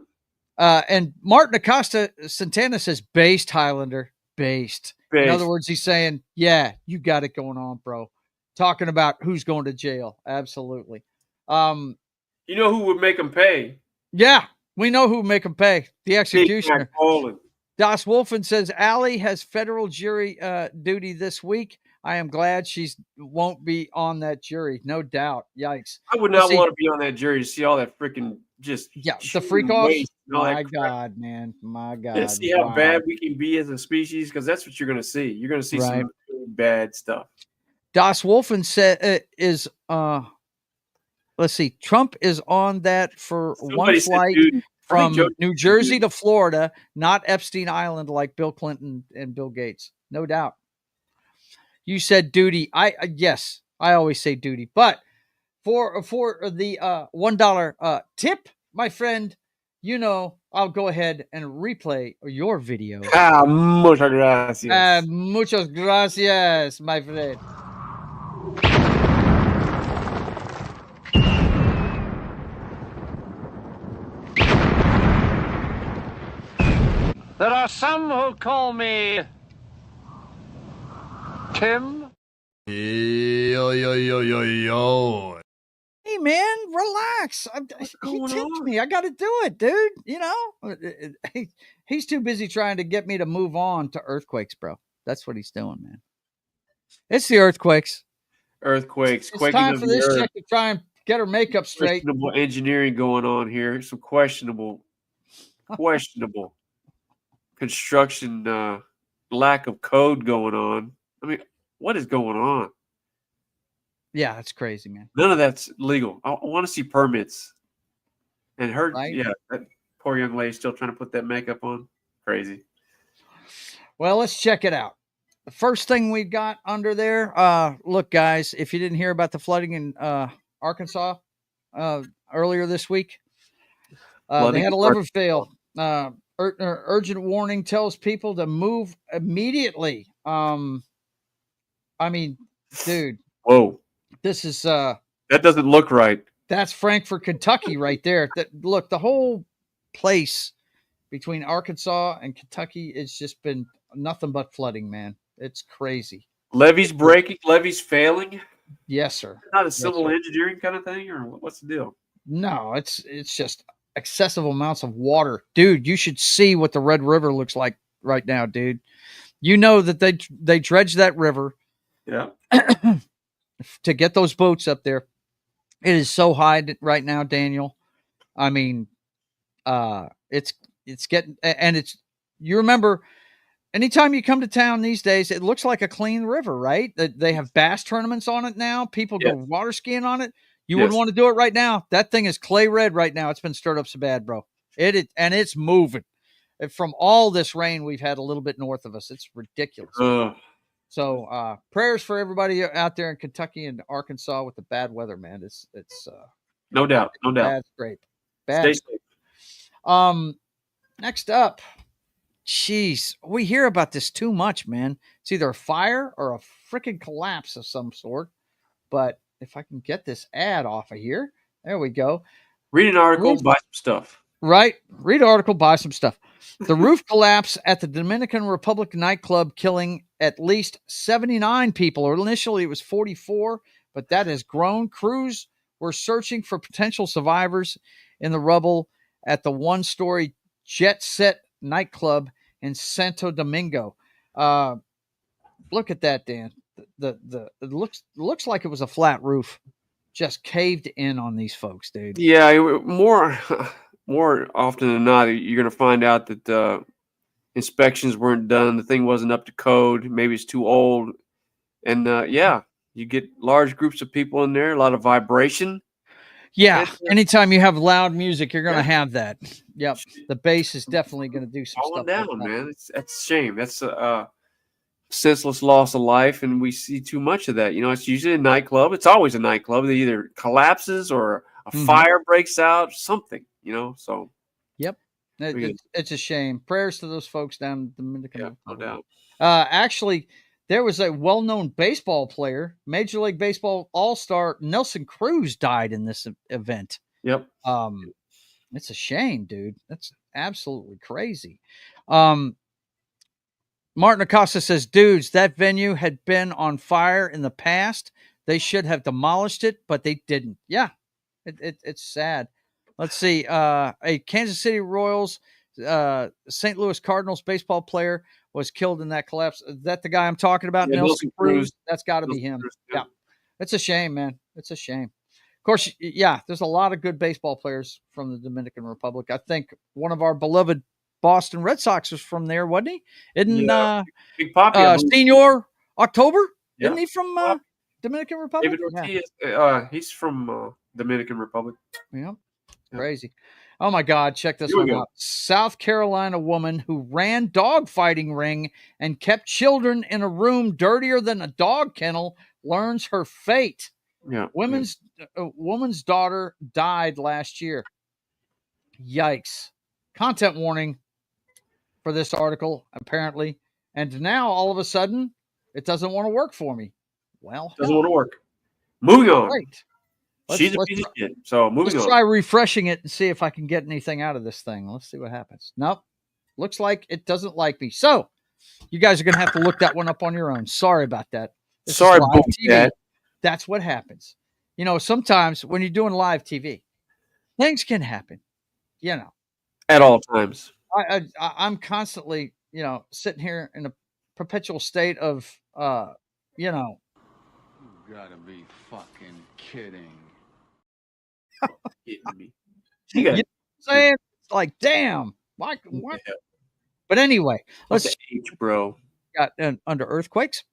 And Martin Acosta Santana says based, Hylunder. Based. In other words, he's saying, yeah, you got it going on, bro. Talking about who's going to jail. Absolutely. You know who would make him pay? Yeah, we know who would make him pay. The executioner. Das Wolfen says, Allie has federal jury duty this week. I am glad she won't be on that jury. No doubt. Yikes. I would not want to be on that jury to see all that freaking just. Yeah, the freak off. My God, man. My God. Yeah, see how bad we can be as a species, because that's what you're going to see. You're going to see some really bad stuff. Das Wolfen said is let's see. Trump is on that for one flight from New Jersey to Florida, not Epstein Island like Bill Clinton and Bill Gates. No doubt. You said duty. Yes, I always say duty. But for the $1 tip, my friend, I'll go ahead and replay your video. Muchas gracias. Muchas gracias, my friend. There are some who call me Tim. Yo. Hey, man. Relax. He tipped me. I got to do it, dude. You know, he's too busy trying to get me to move on to earthquakes, bro. That's what he's doing, man. It's the earthquakes. Earthquakes, It's quaking time of for the this earth. chick to try and get her makeup straight. Questionable engineering going on here. Some questionable construction, lack of code going on. I mean, what is going on? Yeah, it's crazy, man. None of that's legal. I want to see permits. And her, Right? yeah, that poor young lady still trying to put that makeup on. Crazy. Well, let's check it out. The first thing we got under there, look, guys, if you didn't hear about the flooding in Arkansas earlier this week, they had a liver fail. Urgent warning tells people to move immediately. I mean, dude, Whoa, this is that doesn't look right. that's Frankfort, Kentucky, right there. Look, the whole place between Arkansas and Kentucky, it's just been nothing but flooding, man. It's crazy. Levees breaking, levees failing. Yes, sir. Not a Yes, civil sir. engineering kind of thing, or what's the deal? No, it's just excessive amounts of water, dude. You should see what the Red River looks like right now, dude. You know that they dredge that river, Yeah, to get those boats up there. It is so high right now, Daniel. I mean, it's getting, and it's, you remember, anytime you come to town these days, it looks like a clean river, right? They have bass tournaments on it now. People go water skiing on it. You wouldn't want to do it right now. That thing is clay red right now. It's been stirred up so bad, bro. And it's moving. From all this rain we've had a little bit north of us. It's ridiculous. So prayers for everybody out there in Kentucky and Arkansas with the bad weather, man. It's no doubt. bad scrape. Stay Bad. safe. Next up, jeez, we hear about this too much, man. It's either a fire or a freaking collapse of some sort. But if I can get this ad off of here, there we go. Read an article, buy some stuff. Right. Read an article, buy some stuff. The roof collapse at the Dominican Republic nightclub, killing at least 79 people. Or initially it was 44, but that has grown. Crews were searching for potential survivors in the rubble at the one-story Jet Set nightclub in Santo Domingo. Look at that, Dan. It looks like it was a flat roof, just caved in on these folks, dude. Yeah, more often than not, you're going to find out that inspections weren't done. The thing wasn't up to code. Maybe it's too old. And you get large groups of people in there, a lot of vibration. Yeah, anytime you have loud music, you're going to have that. Yep, the bass is definitely going to do some Falling stuff. down, man. That's a shame. That's a senseless loss of life, and we see too much of that. You know, it's usually a nightclub. It's always a nightclub that either collapses or a fire breaks out, something. You know, so. Yep, it's a shame. Prayers to those folks down in the Dominican Republic. No doubt. Actually, there was a well-known baseball player, Major League Baseball All-Star Nelson Cruz, died in this event. Yep. It's a shame, dude. That's absolutely crazy. Martin Acosta says, dudes, that venue had been on fire in the past. They should have demolished it, but they didn't. Yeah, it's sad. Let's see. A Kansas City Royals, St. Louis Cardinals baseball player was killed in that collapse. Is that the guy I'm talking about? Yeah, Nelson Cruz. That's got to be him. Yeah. It's a shame, man. It's a shame. Of course, yeah, there's a lot of good baseball players from the Dominican Republic. I think one of our beloved Boston Red Sox was from there, wasn't he? Isn't Big Papi, Senior October? Yeah. Isn't he from Dominican Republic? David Ortiz, he's from Dominican Republic. Yeah. Crazy. Oh my God, check this one out. South Carolina woman who ran dog fighting ring and kept children in a room dirtier than a dog kennel learns her fate. Yeah. Woman's daughter died last year. Yikes. Content warning for this article, apparently. And now all of a sudden, it doesn't want to work for me. Well, doesn't want to work. Moving on. Great. She's a piece of shit. So moving on. Let's try refreshing it and see if I can get anything out of this thing. Let's see what happens. Nope. Looks like it doesn't like me. So you guys are going to have to look that one up on your own. Sorry about that. Sorry, Dad. That's what happens. you know, sometimes when you're doing live TV, things can happen, you know. At all times. I'm constantly, you know, sitting here in a perpetual state of, you know, You gotta be fucking kidding. Kidding me. you know what I'm saying? It's like, damn, what? Yeah. But anyway, What's let's the H, bro? got under earthquakes.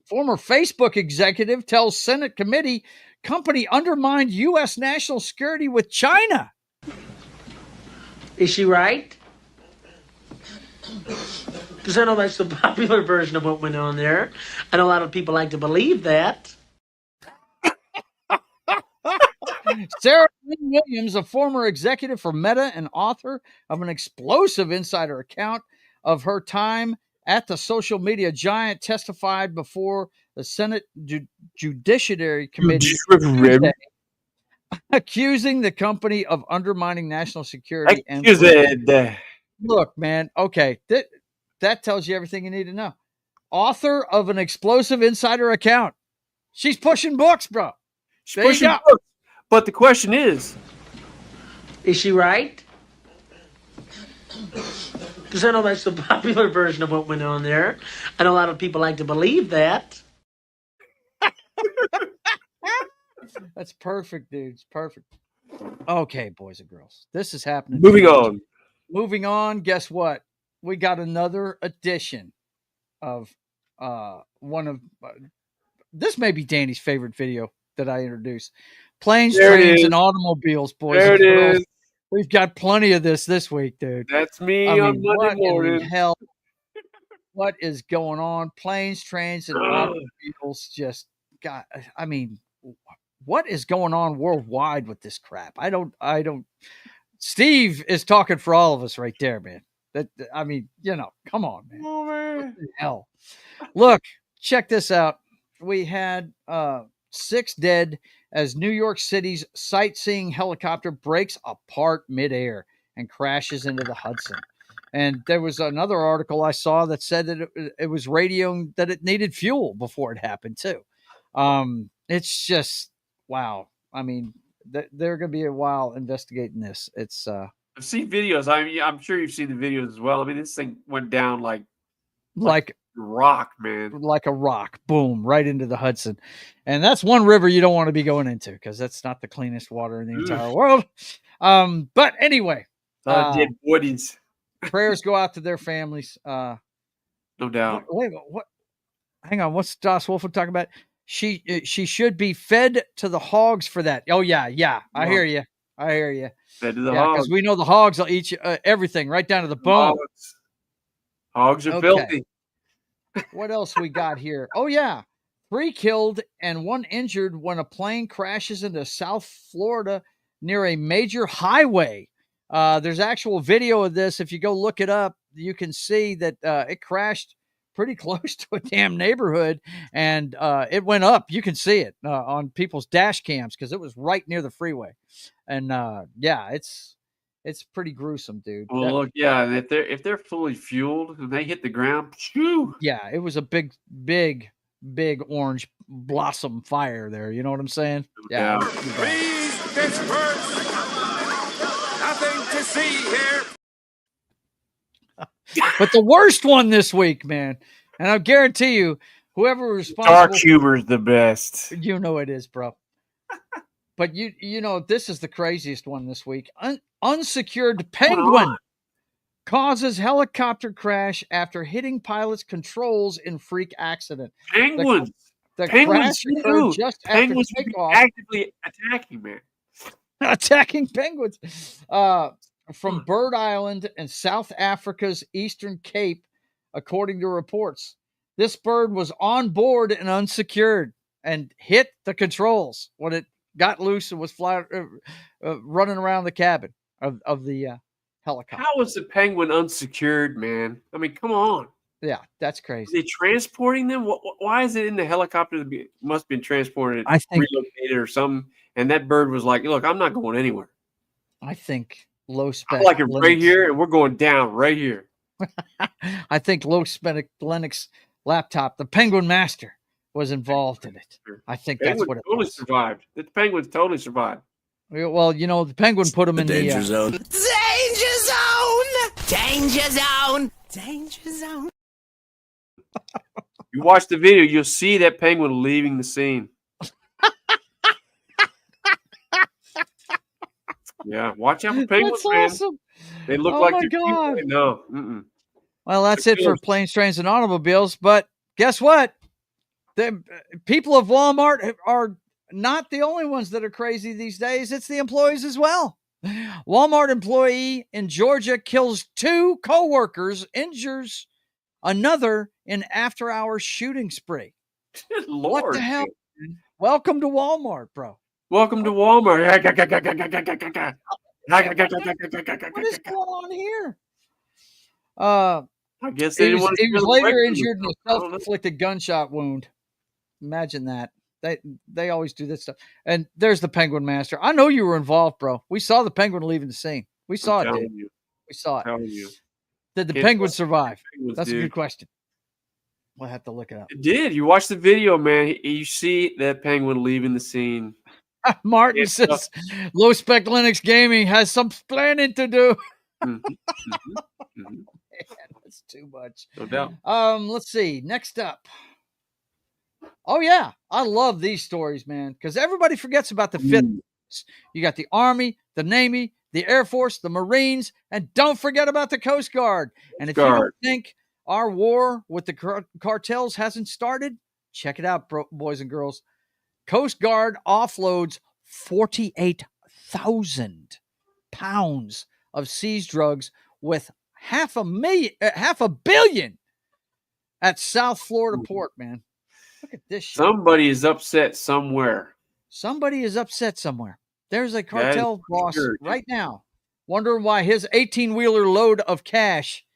Former Facebook executive tells Senate committee company undermined U.S. national security with China. Is she right? Because I know that's the popular version of what went on there. I know a lot of people like to believe that. Sarah Lynn Williams, a former executive for Meta and author of an explosive insider account of her time at the social media giant, testified before the Senate Judiciary Committee Tuesday, accusing the company of undermining national security. Look, man, okay, that tells you everything you need to know. Author of an explosive insider account. She's pushing books, bro. She's pushing books. But the question is she right? Because I know that's the popular version of what went on there. I know a lot of people like to believe that. That's perfect, dude. It's perfect. Okay, boys and girls. This is happening. Moving on. Guess what? We got another edition of one of this may be Danny's favorite video that I introduced. Planes, trains, and automobiles, boys and girls. We've got plenty of this week, dude. That's me on Monday morning. In the hell? What is going on? Planes, trains, and automobiles just got. I mean, what is going on worldwide with this crap? I don't. Steve is talking for all of us right there, man. I mean, you know, come on, man. What the hell? Look, check this out. We had 6 dead as New York City's sightseeing helicopter breaks apart midair and crashes into the Hudson. And there was another article I saw that said that it was radioing that it needed fuel before it happened too. It's just, wow. I mean, they're going to be a while investigating this. It's I've seen videos. I'm sure you've seen the videos as well. I mean, this thing went down like rock, man. Like a rock. Boom, right into the Hudson. And that's one river you don't want to be going into because that's not the cleanest water in the entire world. But anyway. Dead bodies. Prayers go out to their families. No doubt. Wait, what? Hang on. What's Das Wolf talking about? She should be fed to the hogs for that. Oh, yeah. I hear you. Fed to the hogs. Because we know the hogs will eat everything right down to the bone. Hogs are filthy. What else we got here? Oh, yeah. 3 killed and 1 injured when a plane crashes into South Florida near a major highway. There's actual video of this. If you go look it up, you can see that it crashed pretty close to a damn neighborhood, and it went up. You can see it on people's dash cams because it was right near the freeway. And yeah, it's pretty gruesome, dude. Well, look, yeah, and if they're fully fueled and they hit the ground, shoo. Yeah, it was a big orange blossom fire there. You know what I'm saying? Yeah. Please disperse. Nothing to see here. But the worst one this week, man, and I guarantee you, whoever was responsible, dark humor is the best. You know it is, bro. But you know this is the craziest one this week. Unsecured penguin causes helicopter crash after hitting pilot's controls in freak accident. Penguins. The penguins crash occurred just penguins after takeoff. Actively attacking, man. Attacking penguins. From Bird Island and South Africa's Eastern Cape, according to reports. This bird was on board and unsecured and hit the controls when it got loose and was running around the cabin of the helicopter. How was the penguin unsecured, man? I mean, come on. Yeah, that's crazy. Are they transporting them? Why is it in the helicopter? Must have been transported, I think, relocated or something. And that bird was like, look, I'm not going anywhere. I think low spec. I like it right here, and we're going down right here. I think low spec Linux laptop, the Penguin Master, was involved in it. I think that's what it totally was. survived. The Penguins totally survived. Well, the Penguin put him in the Danger zone. Danger zone! Danger zone! Danger zone! You watch the video, you'll see that penguin leaving the scene. Yeah, watch out for penguins, That's awesome. man. They look Oh like my they're God. cute. No. Mm-mm. Well, that's it for planes, trains, and automobiles. But guess what? The people of Walmart are not the only ones that are crazy these days. It's the employees as well. Walmart employee in Georgia kills 2 co-workers, injures another in after-hours shooting spree. Lord, what the hell? Man? Welcome to Walmart, bro. Welcome to Walmart. What is going on here? I guess he was later injured in a self-inflicted gunshot wound. Imagine that. They always do this stuff. And there's the Penguin Master. I know you were involved, bro. We saw the Penguin leaving the scene. We saw it, dude. We saw it. Did the Penguin survive? That's a good question. We'll have to look it up. It did. You watch the video, man. You see that penguin leaving the scene. Martin says, Low Spec Linux Gaming has some planning to do. Man, that's too much. No doubt. Let's see. Next up. Oh, yeah. I love these stories, man, because everybody forgets about the fifth. You got the Army, the Navy, the Air Force, the Marines, and don't forget about the Coast Guard. And if you don't think our war with the cartels hasn't started, check it out, boys and girls. Coast Guard offloads 48,000 pounds of seized drugs with half a billion at South Florida port, man. Look at this shit. Somebody is upset somewhere. Somebody is upset somewhere. There's a cartel boss right now wondering why his 18-wheeler load of cash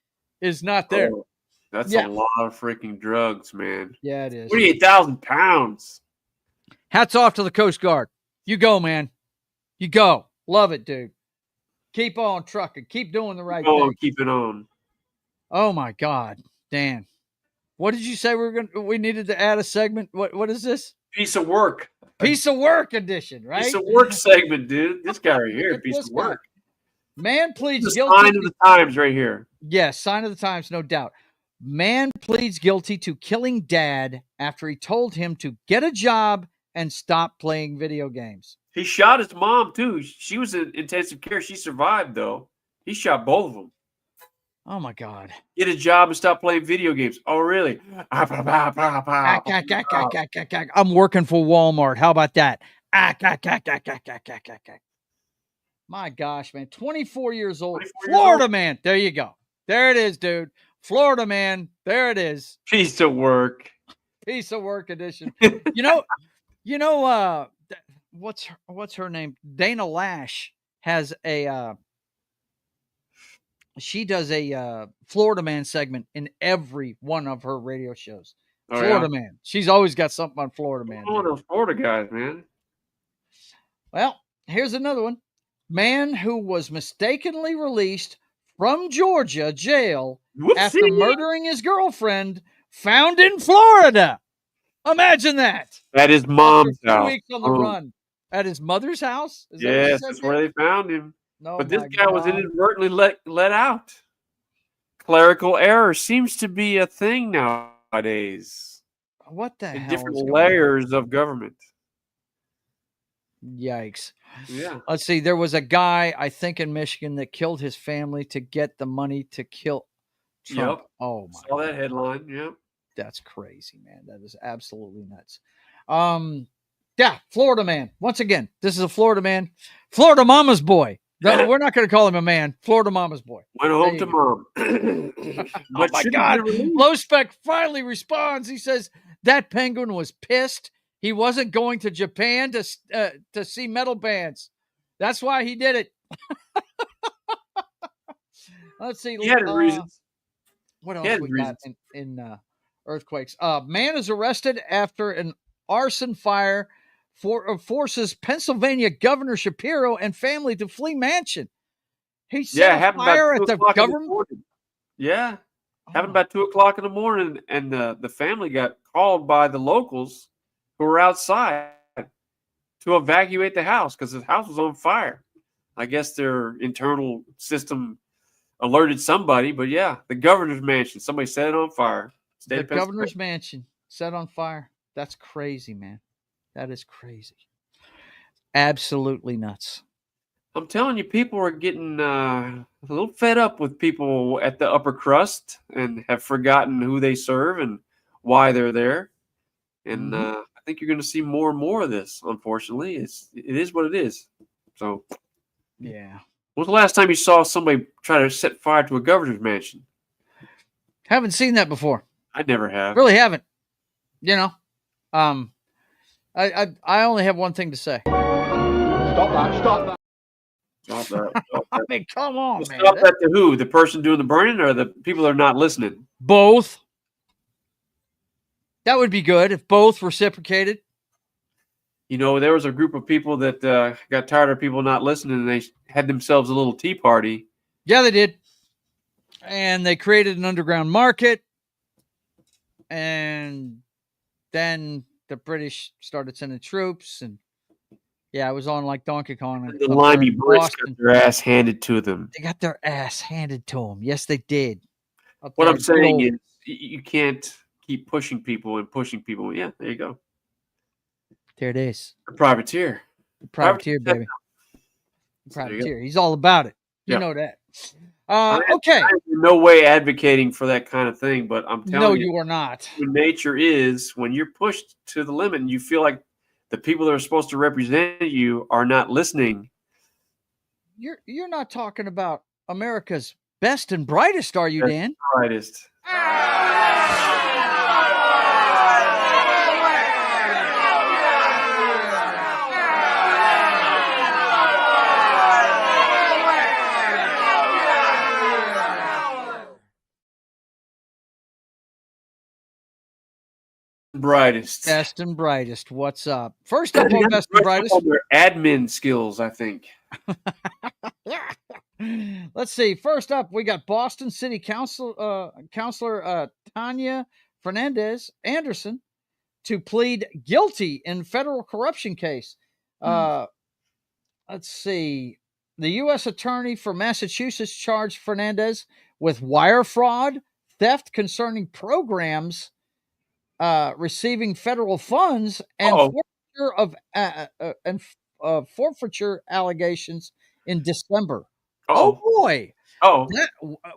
is not there. Oh, that's a lot of freaking drugs, man. Yeah, it is. 48,000 pounds. Hats off to the Coast Guard. You go, man. You go. Love it, dude. Keep on trucking. Keep doing the right thing. Keep it on. Oh, my God. Dan. What did you say we needed to add a segment? What is this? Piece of work. Piece of work edition, right? Piece of work segment, dude. This guy right here, piece of work. Man pleads guilty. Sign of the times right here. Yes, sign of the times, no doubt. Man pleads guilty to killing dad after he told him to get a job and stop playing video games. He shot his mom, too. She was in intensive care. She survived, though. He shot both of them. Oh, my God. Get a job and stop playing video games. Oh, really? I'm working for Walmart. How about that? My gosh, man. 24 years old. Florida man. There you go. There it is, dude. Florida man. There it is. Piece of work. Piece of work edition. What's her name? Dana Lash has she does a Florida man segment in every one of her radio shows. Florida man. She's always got something on Florida man. One of those Florida guys, man. Well, here's another one. Man who was mistakenly released from Georgia jail after murdering his girlfriend found in Florida. Imagine that. At his mom's house. 2 weeks on the run. At his mother's house? Yes, that's where they found him. No, but this guy was inadvertently let out. Clerical error seems to be a thing nowadays. What the hell? In different layers of government. Yikes. Yeah. Let's see. There was a guy, I think, in Michigan that killed his family to get the money to kill Trump. Yep. Oh, my Saw God. that headline. Yep. That's crazy, man. That is absolutely nuts. Yeah, Florida man. Once again, this is a Florida man. Florida mama's boy. No, we're not going to call him a man. Florida mama's boy. Went home to mom. Oh, my God. Low Spec finally responds. He says that penguin was pissed. He wasn't going to Japan to see metal bands. That's why he did it. Let's see. He had reasons. What else we got in earthquakes? Man is arrested after an arson fire forces Pennsylvania Governor Shapiro and family to flee mansion. He set a fire at the government. Yeah. Happened about 2:00 in the morning, and the family got called by the locals who were outside to evacuate the house because the house was on fire. I guess their internal system alerted somebody, but yeah, the governor's mansion, somebody set it on fire. The governor's mansion set on fire. That's crazy, man. That is crazy. Absolutely nuts. I'm telling you, people are getting a little fed up with people at the upper crust and have forgotten who they serve and why they're there. And I think you're going to see more and more of this. Unfortunately, it is what it is. So, yeah. When's the last time you saw somebody try to set fire to a governor's mansion? Haven't seen that before. I never have. Really haven't. You know, I only have one thing to say. Stop that! Stop that! Stop that. I mean, come on, man. Stop that to who? The person doing the burning or the people that are not listening? Both. That would be good if both reciprocated. You know, there was a group of people that got tired of people not listening, and they had themselves a little tea party. Yeah, they did. And they created an underground market. And then the British started sending troops. And yeah, it was on like Donkey Kong. The limey Brits got their ass handed to them. They got their ass handed to them. Yes, they did. What I'm saying is you can't keep pushing people and pushing people. Yeah, there you go. There it is. The privateer. The privateer, baby. The privateer. He's all about it. You know that. Okay. I'm in no way advocating for that kind of thing, but I'm telling you. No, you are not. Nature is when you're pushed to the limit and you feel like the people that are supposed to represent you are not listening. You're not talking about America's best and brightest, are you, Dan? Brightest. Brightest. Best and brightest. What's up? First up on best and brightest. Their admin skills, I think. Let's see. First up, we got Boston City Councilor Tanya Fernandez Anderson to plead guilty in federal corruption case. Let's see. The U.S. Attorney for Massachusetts charged Fernandez with wire fraud, theft concerning programs receiving federal funds, and forfeiture allegations in December. Oh boy!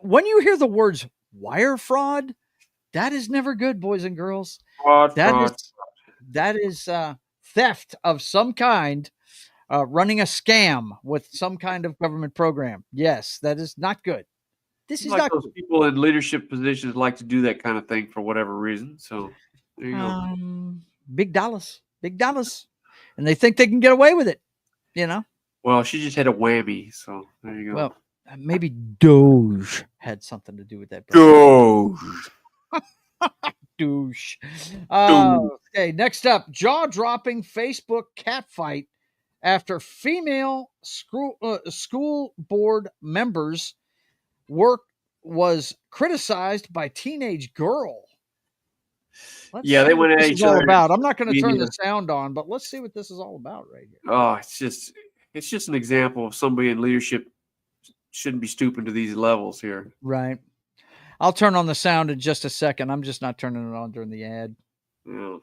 When you hear the words wire fraud, that is never good, boys and girls. That is theft of some kind, running a scam with some kind of government program. Yes, that is not good. This is not those good. People in leadership positions like to do that kind of thing for whatever reason. So there you go. Big dollars, and they think they can get away with it. You know. Well, she just had a whammy, so there you go. Well, maybe Doge had something to do with that. Douche. Okay, next up, jaw-dropping Facebook catfight after female school board members' work was criticized by teenage girl. They went at each other. I'm not going to turn the sound on, but let's see what this is all about right here. Oh, it's just an example of somebody in leadership shouldn't be stooping to these levels here. Right. I'll turn on the sound in just a second. I'm just not turning it on during the ad. Yeah.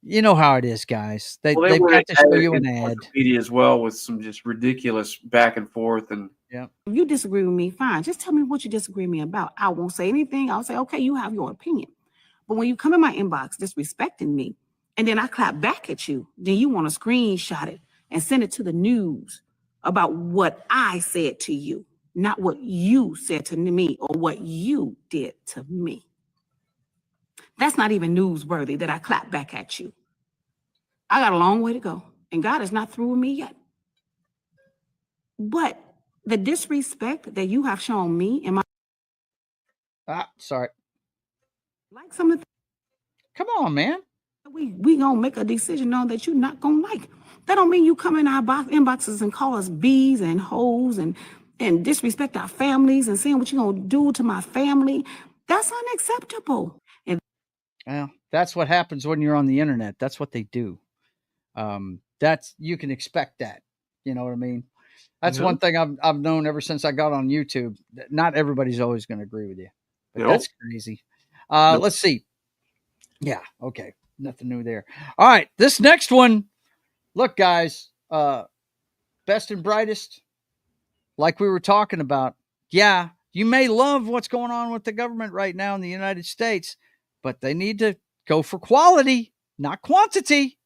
You know how it is, guys. They've got to show you an ad. Media as well with some just ridiculous back and forth. And if you disagree with me, fine. Just tell me what you disagree with me about. I won't say anything. I'll say, okay, you have your opinion. But when you come in my inbox disrespecting me, and then I clap back at you, then you want to screenshot it and send it to the news about what I said to you, not what you said to me or what you did to me. That's not even newsworthy that I clap back at you. I got a long way to go, and God is not through with me yet. But the disrespect that you have shown me in my sorry. Like some of the come on, man. We gonna make a decision on that you're not gonna like. That don't mean you come in our inboxes and call us bees and hoes and disrespect our families and saying what you're gonna do to my family. That's unacceptable. And well, that's what happens when you're on the internet. That's what they do. That's you can expect that. You know what I mean? That's one thing I've known ever since I got on YouTube. Not everybody's always going to agree with you, but that's crazy. Let's see. Yeah, okay, nothing new there. All right, this next one. Look, guys, best and brightest, like we were talking about. Yeah, you may love what's going on with the government right now in the United States, but they need to go for quality, not quantity.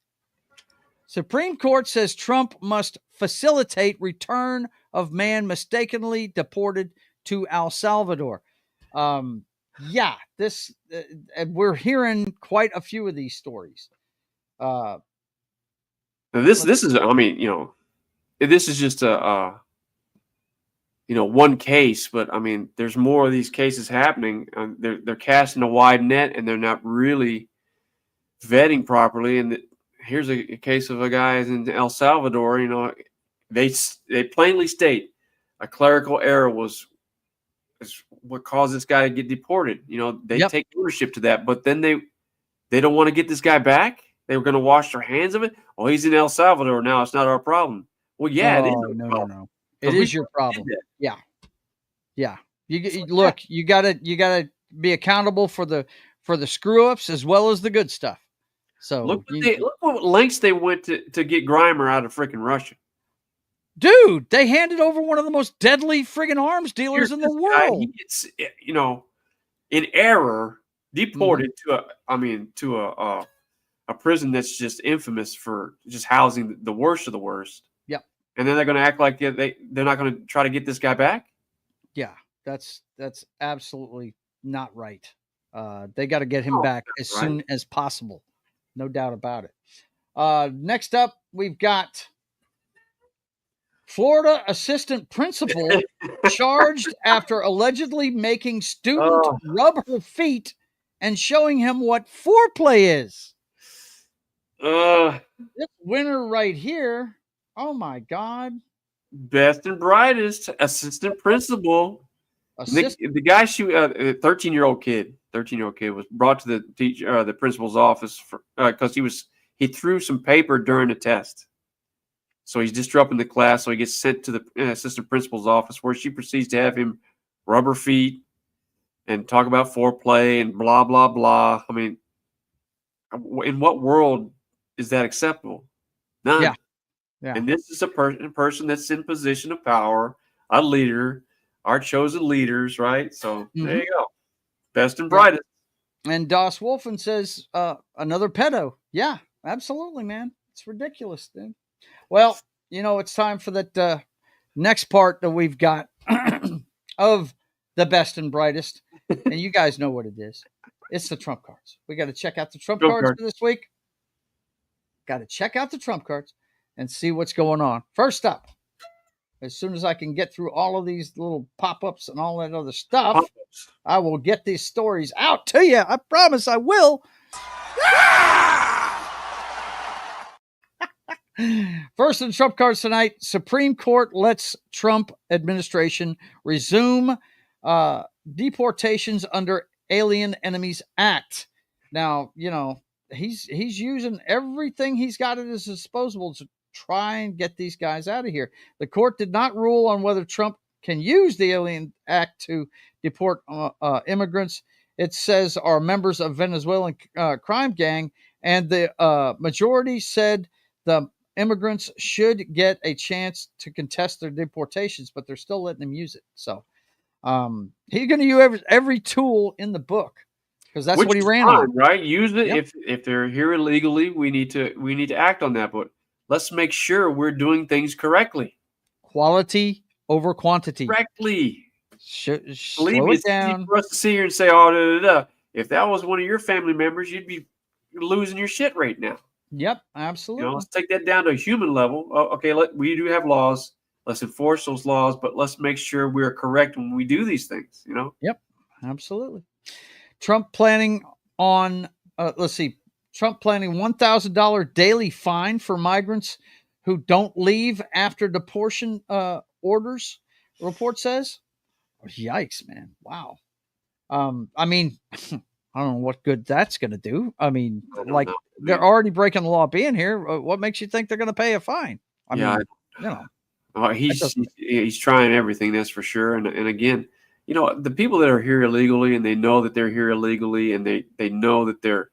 Supreme Court says Trump must facilitate return of man mistakenly deported to El Salvador. Yeah, this we're hearing quite a few of these stories. This is, I mean, this is just a one case, but I mean, there's more of these cases happening. They're casting a wide net, and they're not really vetting properly. And here's a case of a guy in El Salvador. They plainly state a clerical error is what caused this guy to get deported. They take ownership to that, but then they don't want to get this guy back. They were going to wash their hands of it. Oh, he's in El Salvador now. It's not our problem. Well, yeah, it is. No. It is your problem. Yeah. You look. You gotta be accountable for the screw ups as well as the good stuff. So look what lengths they went to get Grimer out of freaking Russia. Dude, they handed over one of the most deadly friggin' arms dealers in the world. He gets, in error, deported to a prison that's just infamous for just housing the worst of the worst. Yep. And then they're going to act like they're not going to try to get this guy back. Yeah, that's absolutely not right. They got to get him back as soon as possible. No doubt about it. Next up, we've got Florida assistant principal charged after allegedly making student rub her feet and showing him what foreplay is. This winner right here. Oh my God. Best and brightest assistant principal. The guy, 13-year-old kid was brought to the teacher, the principal's office because he threw some paper during a test. So he's disrupting the class. So he gets sent to the assistant principal's office, where she proceeds to have him rub her feet and talk about foreplay and blah blah blah. I mean, in what world is that acceptable? None. Yeah. And this is a person that's in position of power, a leader, our chosen leaders, right? So there you go. Best and brightest. And Das Wolfen says another pedo. Yeah, absolutely, man. It's ridiculous, dude. Well, it's time for that next part that we've got of the best and brightest. And you guys know what it is. It's the Trump cards. We got to check out the Trump cards for this week. Got to check out the Trump cards and see what's going on. First up, as soon as I can get through all of these little pop-ups and all that other stuff, I will get these stories out to you. I promise I will. First in the Trump cards tonight, Supreme Court lets Trump administration resume deportations under Alien Enemies Act. Now, he's using everything he's got at his disposal to try and get these guys out of here. The court did not rule on whether Trump can use the Alien Act to deport immigrants. It says are members of Venezuelan crime gang, and the majority said the immigrants should get a chance to contest their deportations, but they're still letting them use it. So he's going to use every tool in the book because that's what he ran on. Right? Use it. If they're here illegally, we need to act on that. But let's make sure we're doing things correctly. Quality over quantity. Correctly. Believe me, it's easy for us to sit here and say, "Oh, if that was one of your family members, you'd be losing your shit right now." Yep, absolutely. Let's take that down to a human level. Okay, we do have laws. Let's enforce those laws, but let's make sure we're correct when we do these things. Yep, absolutely. Trump planning on Trump planning $1,000 daily fine for migrants who don't leave after deportation orders. The report says, "Yikes, man! Wow." I mean, I don't know what good that's going to do. I mean, like know. they're already breaking the law being here. What makes you think they're going to pay a fine? I mean, you know, he's trying everything, that's for sure. And again, you know, the people that are here illegally and they know that they're here illegally and they know that they're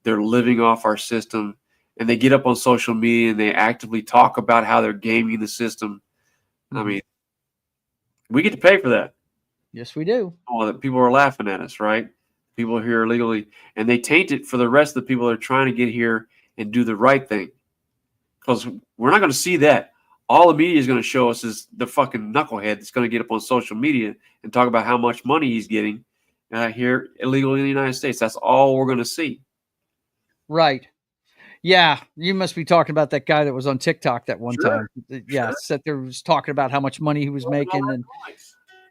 living off our system, and they get up on social media and they actively talk about how they're gaming the system. I mean, we get to pay for that. Yes, we do. Oh, that people are laughing at us, right? People here illegally, and they taint it for the rest of the people that are trying to get here and do the right thing. Because we're not going to see that. All the media is going to show us is the fucking knucklehead that's going to get up on social media and talk about how much money he's getting here illegally in the United States. That's all we're going to see. Right. Yeah, you must be talking about that guy that was on TikTok that one time. Yeah, sat there was talking about how much money he was making,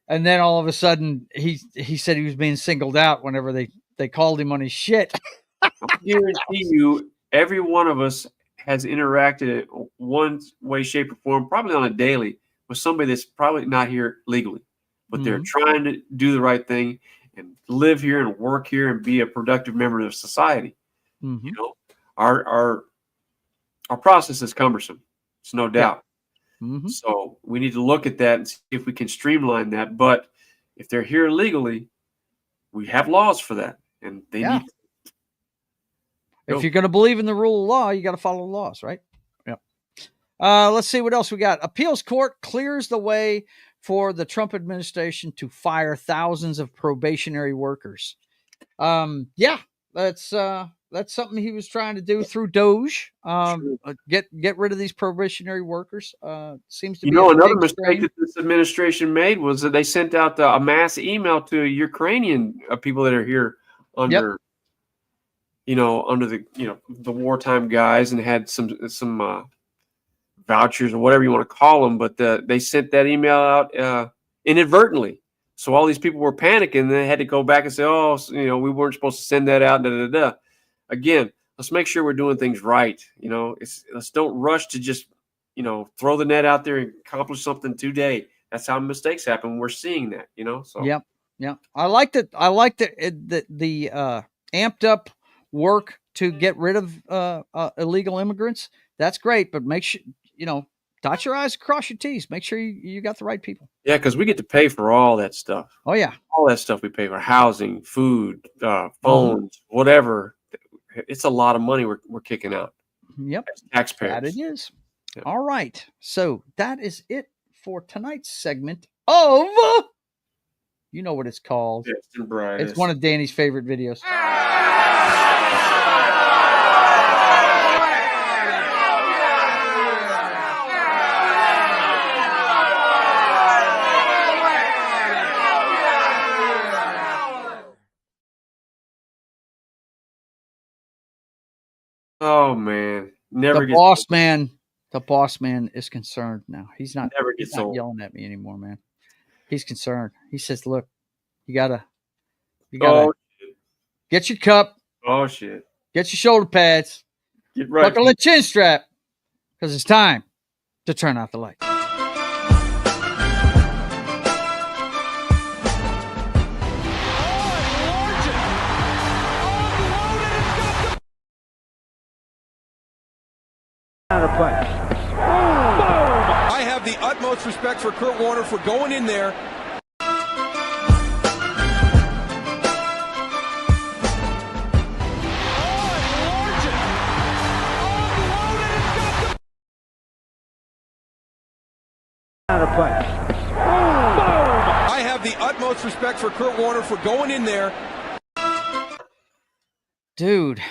and then all of a sudden he said he was being singled out whenever they called him on his shit. I guarantee you, every one of us has interacted one way, shape, or form, probably on a daily, with somebody that's probably not here legally, but they're trying to do the right thing and live here and work here and be a productive member of society. You know, our process is cumbersome. It's no doubt. So we need to look at that and see if we can streamline that. But if they're here illegally, we have laws for that, and they need. If you're going to believe in the rule of law, you got to follow the laws, right? Yep. Let's see what else we got. Appeals court clears the way for the Trump administration to fire thousands of probationary workers. Yeah, that's something he was trying to do through Doge. Get rid of these probationary workers. Seems to be another mistake that this administration made was that they sent out a mass email to Ukrainian people that are here under, under the wartime guys, and had some vouchers or whatever you want to call them. But they sent that email out inadvertently. So all these people were panicking, and they had to go back and say, "Oh, we weren't supposed to send that out." Again, let's make sure we're doing things right. Let's don't rush to just, throw the net out there and accomplish something today. That's how mistakes happen. We're seeing that, So Yep. I like the amped up work to get rid of illegal immigrants. That's great, but make sure dot your I's, cross your T's. Make sure you got the right people. Yeah, because we get to pay for all that stuff. Oh yeah, all that stuff we pay for: housing, food, phones, whatever. It's a lot of money we're kicking out. Yep, as taxpayers. That it is. Yep. All right, so that is it for tonight's segment of. You know what it's called? It's one of Danny's favorite videos. Oh man, never. The boss man is concerned now. He's not yelling at me anymore, man. He's concerned. He says, "Look, you gotta get your cup. Oh shit! Get your shoulder pads. Get right. Buckle a chin strap, because it's time to turn out the light." I have the utmost respect for Kurt Warner for going in there. I have the utmost respect for Kurt Warner for going in there. Dude.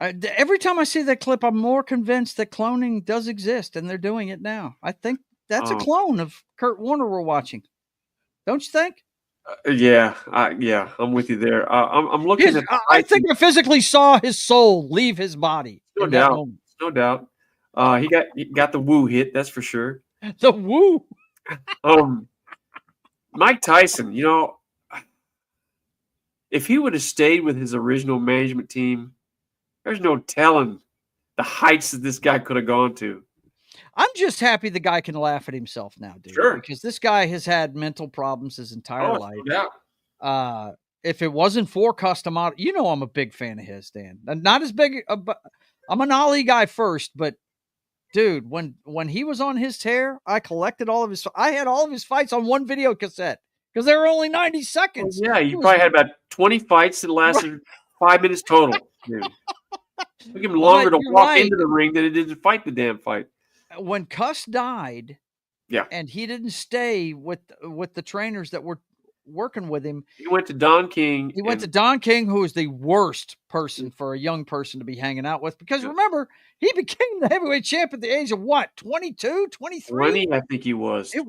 Every time I see that clip, I'm more convinced that cloning does exist, and they're doing it now. I think that's a clone of Kurt Warner we're watching. Don't you think? Yeah, I'm with you there. I'm looking at. I think I physically saw his soul leave his body. No doubt. He got the woo hit. That's for sure. The woo. Mike Tyson. If he would have stayed with his original management team, there's no telling the heights that this guy could have gone to. I'm just happy the guy can laugh at himself now, dude. Sure. Because this guy has had mental problems his entire life. Yeah. if it wasn't for Custom Auto, I'm a big fan of his, Dan. Not as big, but I'm an Ali guy first, but dude, when he was on his tear, I collected I had all of his fights on one video cassette because they were only 90 seconds. Well, yeah, you probably had about 20 fights that lasted 5 minutes total, dude. It took him longer to walk into the ring than it did to fight the damn fight. When Cuss died, and he didn't stay with the trainers that were working with him. He went to Don King. He went to Don King, who is the worst person for a young person to be hanging out with. Because remember, he became the heavyweight champ at the age of what? 22, 23? 20, I think he was. He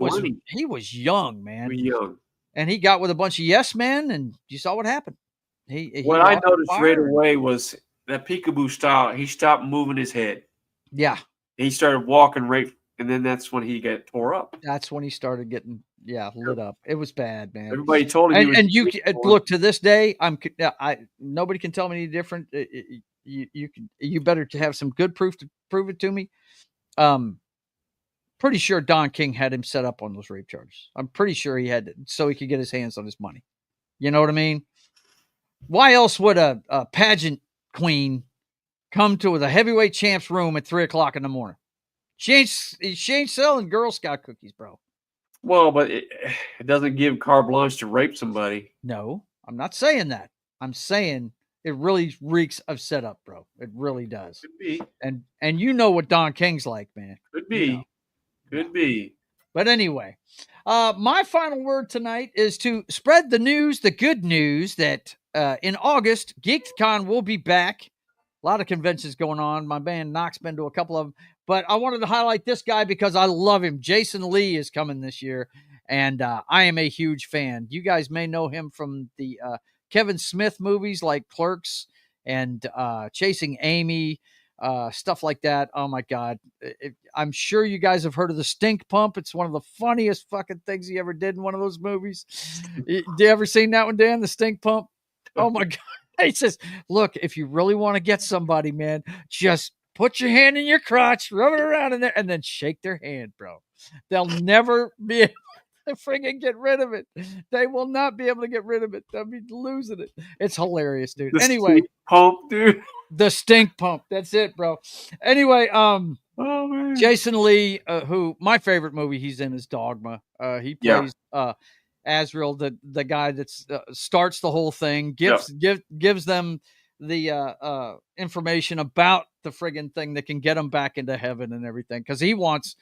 was young, man. He was young. And he got with a bunch of yes men, and you saw what happened. What I noticed right away was that peekaboo style. He stopped moving his head. Yeah. He started walking right, and then that's when he got tore up. That's when he started getting lit up. It was bad, man. Everybody told him. And you look, to this day, nobody can tell me any different. You better to have some good proof to prove it to me. Pretty sure Don King had him set up on those rape charges. I'm pretty sure he had so he could get his hands on his money. You know what I mean? Why else would a pageant queen come to the heavyweight champ's room at 3:00 in the morning? She ain't selling Girl Scout cookies, bro. Well, but it doesn't give carte blanche to rape somebody. No, I'm not saying that. I'm saying it really reeks of setup, bro. It really does. Could be. And you know what Don King's like, man. Could be. Could be. But anyway, my final word tonight is to spread the news, the good news that in August, GeekCon will be back. A lot of conventions going on. My man Knox been to a couple of them. But I wanted to highlight this guy because I love him. Jason Lee is coming this year, and I am a huge fan. You guys may know him from the Kevin Smith movies like Clerks and Chasing Amy, stuff like that. Oh, my God. I'm sure you guys have heard of the Stink Pump. It's one of the funniest fucking things he ever did in one of those movies. You ever seen that one, Dan, the Stink Pump? Oh, my God. He says, look, if you really want to get somebody, man, just put your hand in your crotch, rub it around in there, and then shake their hand, bro. They'll never be able to friggin' get rid of it. They will not be able to get rid of it. They'll be losing it. It's hilarious, dude. Anyway. Stink Pump, dude. The Stink Pump. That's it, bro. Anyway, Jason Lee, who my favorite movie he's in is Dogma. He plays Azrael, the guy that starts the whole thing, gives them the information about the friggin' thing that can get them back into heaven and everything, because he wants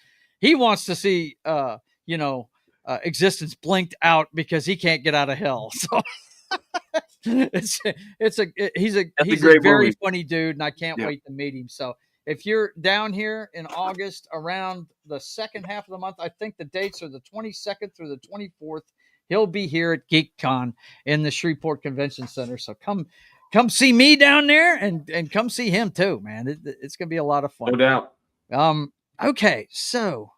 to see existence blinked out because he can't get out of hell. So he's a very funny dude, and I can't wait to meet him. So if you're down here in August around the second half of the month, I think the dates are the 22nd through the 24th. He'll be here at GeekCon in the Shreveport Convention Center. So come see me down there and come see him too, man. It's going to be a lot of fun. No doubt. Okay. So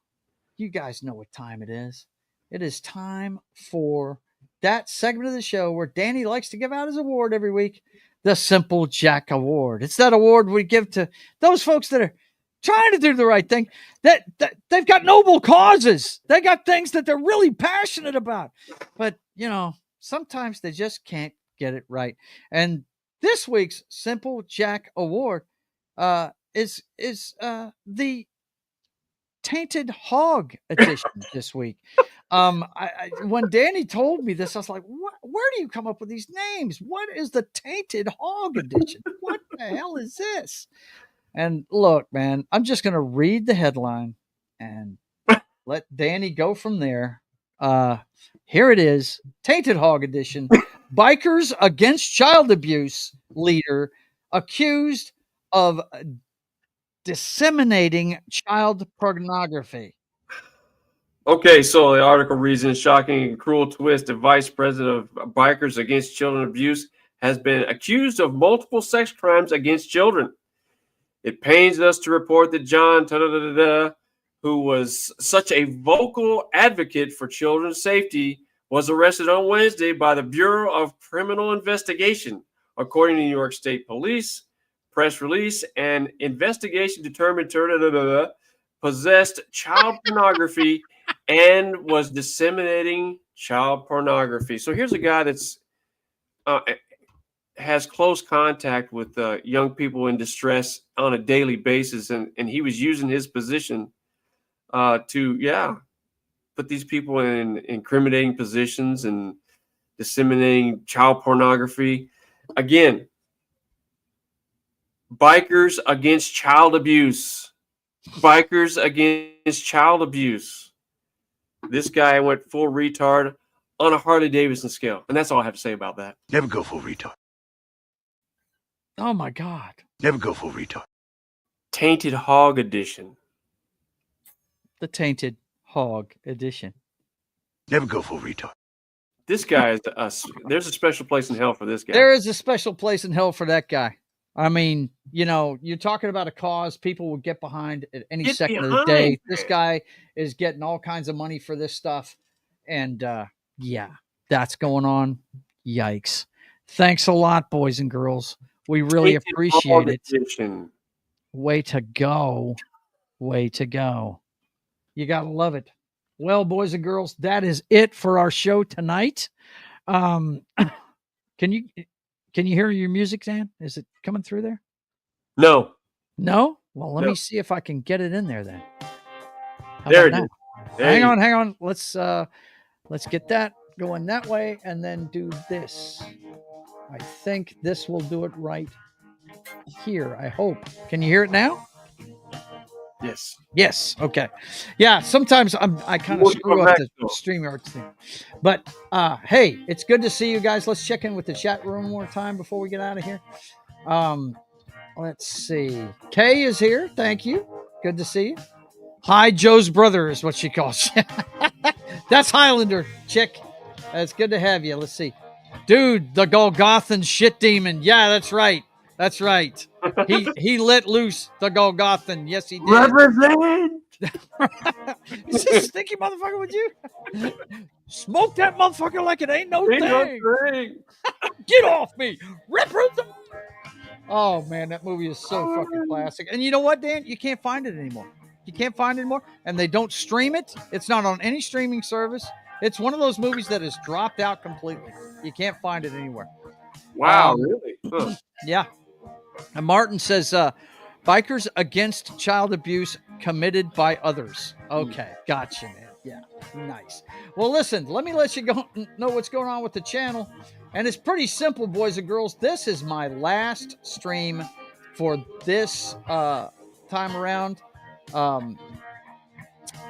you guys know what time it is. It is time for that segment of the show where Danny likes to give out his award every week, the Simple Jack Award. It's that award we give to those folks that are trying to do the right thing, that they've got noble causes. They got things that they're really passionate about, but sometimes they just can't get it right. And this week's Simple Jack Award is the Tainted Hog edition this week. When Danny told me this, I was like, where do you come up with these names? What is the Tainted Hog edition? What the hell is this? And look, man, I'm just going to read the headline and let Danny go from there. Here it is. Tainted Hog edition. Bikers against child abuse leader accused of disseminating child pornography. Okay, so the article reads, in shocking and cruel twist, the vice president of Bikers Against Children Abuse has been accused of multiple sex crimes against children. It pains us to report that John, who was such a vocal advocate for children's safety, was arrested on Wednesday by the Bureau of Criminal Investigation. According to New York State Police, press release, an investigation determined possessed child pornography and was disseminating child pornography. So here's a guy that's has close contact with young people in distress on a daily basis, and he was using his position to put these people in incriminating positions and disseminating child pornography. Again, bikers against child abuse. Bikers against child abuse. This guy went full retard on a Harley Davidson scale, and that's all I have to say about that. Never go full retard. Oh my God. Never go full retard. Tainted Hog Edition. The Tainted Hog Edition. Never go full retard. This guy is there's a special place in hell for this guy. There is a special place in hell for that guy. I mean, you're talking about a cause people will get behind at any second of the day. This guy is getting all kinds of money for this stuff. And that's going on. Yikes. Thanks a lot, boys and girls. We really appreciate it. Way to go. Way to go. You got to love it. Well, boys and girls, that is it for our show tonight. Can you hear your music, Dan? Is it coming through there? No. No? Well, let me see if I can get it in there then. There it is. Hang on. Let's get that going that way and then do this. I think this will do it right here. I hope. Can you hear it now? Yes. Yes. Okay. Yeah. Sometimes I kind of screw up the StreamYard thing, but hey, it's good to see you guys. Let's check in with the chat room one more time before we get out of here. Let's see. Kay is here. Thank you. Good to see you. Hi, Joe's brother is what she calls you. That's Highlander chick. It's good to have you. Let's see. Dude, the Golgothan shit demon. Yeah, that's right. That's right. He let loose the Golgothan. Yes, he did. Represent. Is this stinky motherfucker with you? Smoke that motherfucker like it ain't no thing. Get off me. Represent. Oh, man, that movie is so fucking classic. And you know what, Dan? You can't find it anymore. You can't find it anymore. And they don't stream it. It's not on any streaming service. It's one of those movies that has dropped out completely. You can't find it anywhere. Wow, really? Huh. Yeah. And Martin says, bikers against child abuse committed by others. Okay, gotcha, man. Yeah, nice. Well, listen, let me let you know what's going on with the channel. And it's pretty simple, boys and girls. This is my last stream for this time around.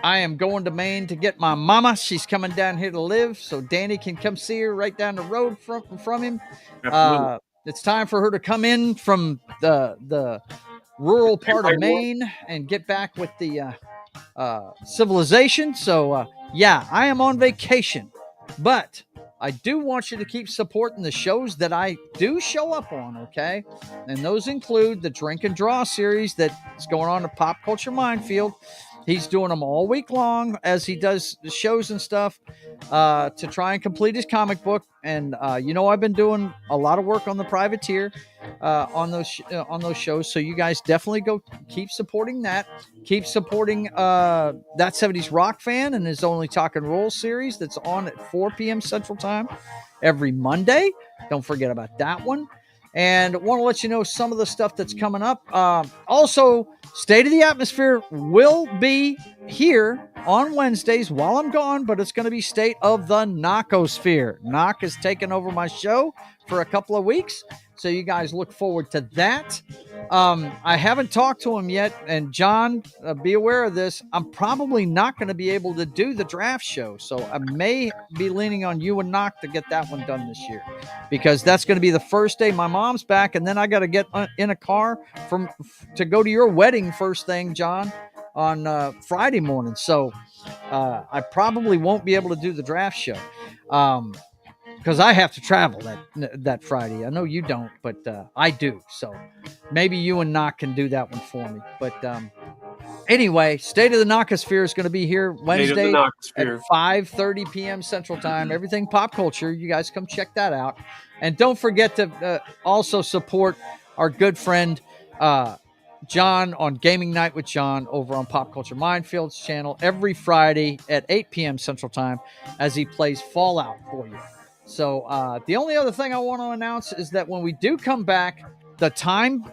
I am going to Maine to get my mama. She's coming down here to live, so Danny can come see her right down the road from him. It's time for her to come in from the rural part of Maine and get back with the civilization. So, I am on vacation, but I do want you to keep supporting the shows that I do show up on, okay? And those include the Drink and Draw series that is going on at Pop Culture Minefield. He's doing them all week long as he does the shows and stuff to try and complete his comic book. And I've been doing a lot of work on the Privateer on those shows. So you guys definitely go keep supporting that. Keep supporting That 70s Rock Fan and his Only Talking Roll series that's on at 4 p.m. Central Time every Monday. Don't forget about that one. And want to let you know some of the stuff that's coming up. Also, State of the Atmosphere will be here on Wednesdays while I'm gone, but it's going to be State of the Knockosphere. Knock has taken over my show for a couple of weeks, so you guys look forward to that. I haven't talked to him yet, and John, be aware of this. I'm probably not going to be able to do the draft show, so I may be leaning on you and Knock to get that one done this year, because that's going to be the first day my mom's back, and then I got to get in a car to go to your wedding first thing, John, on Friday morning. So I probably won't be able to do the draft show. Because I have to travel that Friday. I know you don't, but I do. So maybe you and Knock can do that one for me. But anyway, State of the Knockosphere is going to be here Wednesday at 5:30 p.m. Central Time. Everything pop culture. You guys come check that out. And don't forget to also support our good friend John on Gaming Night with John over on Pop Culture Minefield's channel every Friday at 8 p.m. Central Time as he plays Fallout for you. So the only other thing I want to announce is that when we do come back, the time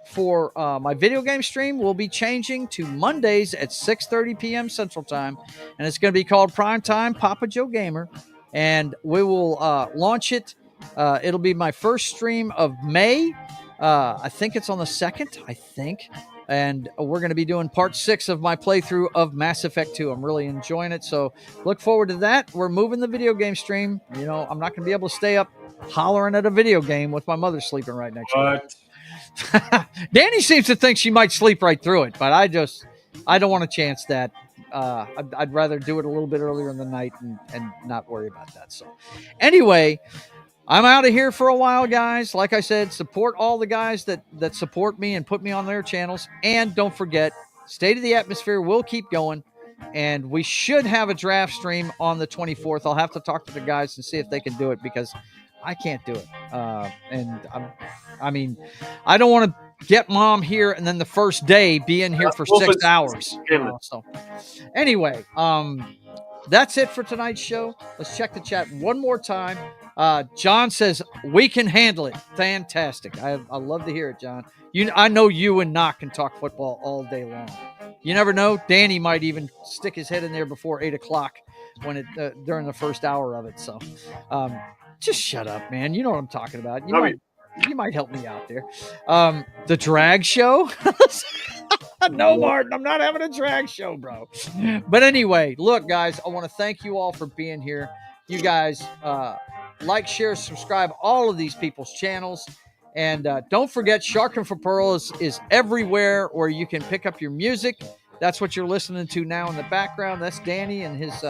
for my video game stream will be changing to Mondays at 6:30 p.m. Central Time, and it's going to be called Primetime Papa Joe Gamer, and we will launch it. It'll be my first stream of May. I think it's on the 2nd, I think. And we're going to be doing part 6 of my playthrough of Mass Effect 2. I'm really enjoying it. So look forward to that. We're moving the video game stream. You know, I'm not going to be able to stay up hollering at a video game with my mother sleeping right next to me. Danny seems to think she might sleep right through it, but I don't want to chance that. I'd rather do it a little bit earlier in the night and not worry about that. So anyway, I'm out of here for a while, guys. Like I said, support all the guys that support me and put me on their channels. And don't forget, State of the Atmosphere will keep going. And we should have a draft stream on the 24th. I'll have to talk to the guys and see if they can do it because I can't do it. I don't want to get Mom here and then the first day be in here for 6 hours. So anyway, that's it for tonight's show. Let's check the chat one more time. John says we can handle it. Fantastic. I love to hear it, John. I know you and Knock can talk football all day long. You never know. Danny might even stick his head in there before 8 o'clock when during the first hour of it. So, just shut up, man. You know what I'm talking about. You might help me out there. The drag show. No, Martin, I'm not having a drag show, bro. But anyway, look, guys, I want to thank you all for being here. You guys, like, share, subscribe all of these people's channels. And don't forget, Sharkin' for Pearl is everywhere where you can pick up your music. That's what you're listening to now in the background. That's Danny and his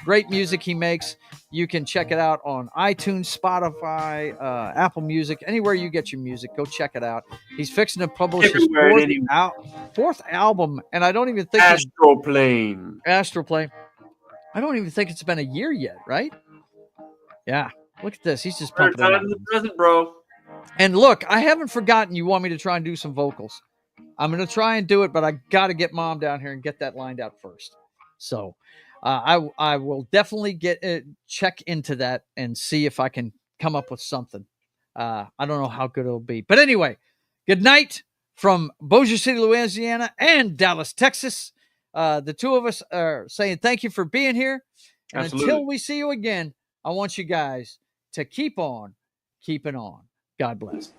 great music he makes. You can check it out on iTunes, Spotify, Apple Music, anywhere you get your music. Go check it out. He's fixing to publish his fourth album, and I don't even think Astroplane. I don't even think it's been a year yet, right? Yeah. Look at this. He's just pumping it out. In the present, bro. And look, I haven't forgotten you want me to try and do some vocals. I'm going to try and do it, but I got to get Mom down here and get that lined out first. So I will definitely check into that and see if I can come up with something. I don't know how good it'll be. But anyway, good night from Bossier City, Louisiana and Dallas, Texas. The two of us are saying thank you for being here. And Absolutely. Until we see you again, I want you guys to keep on keeping on. God bless.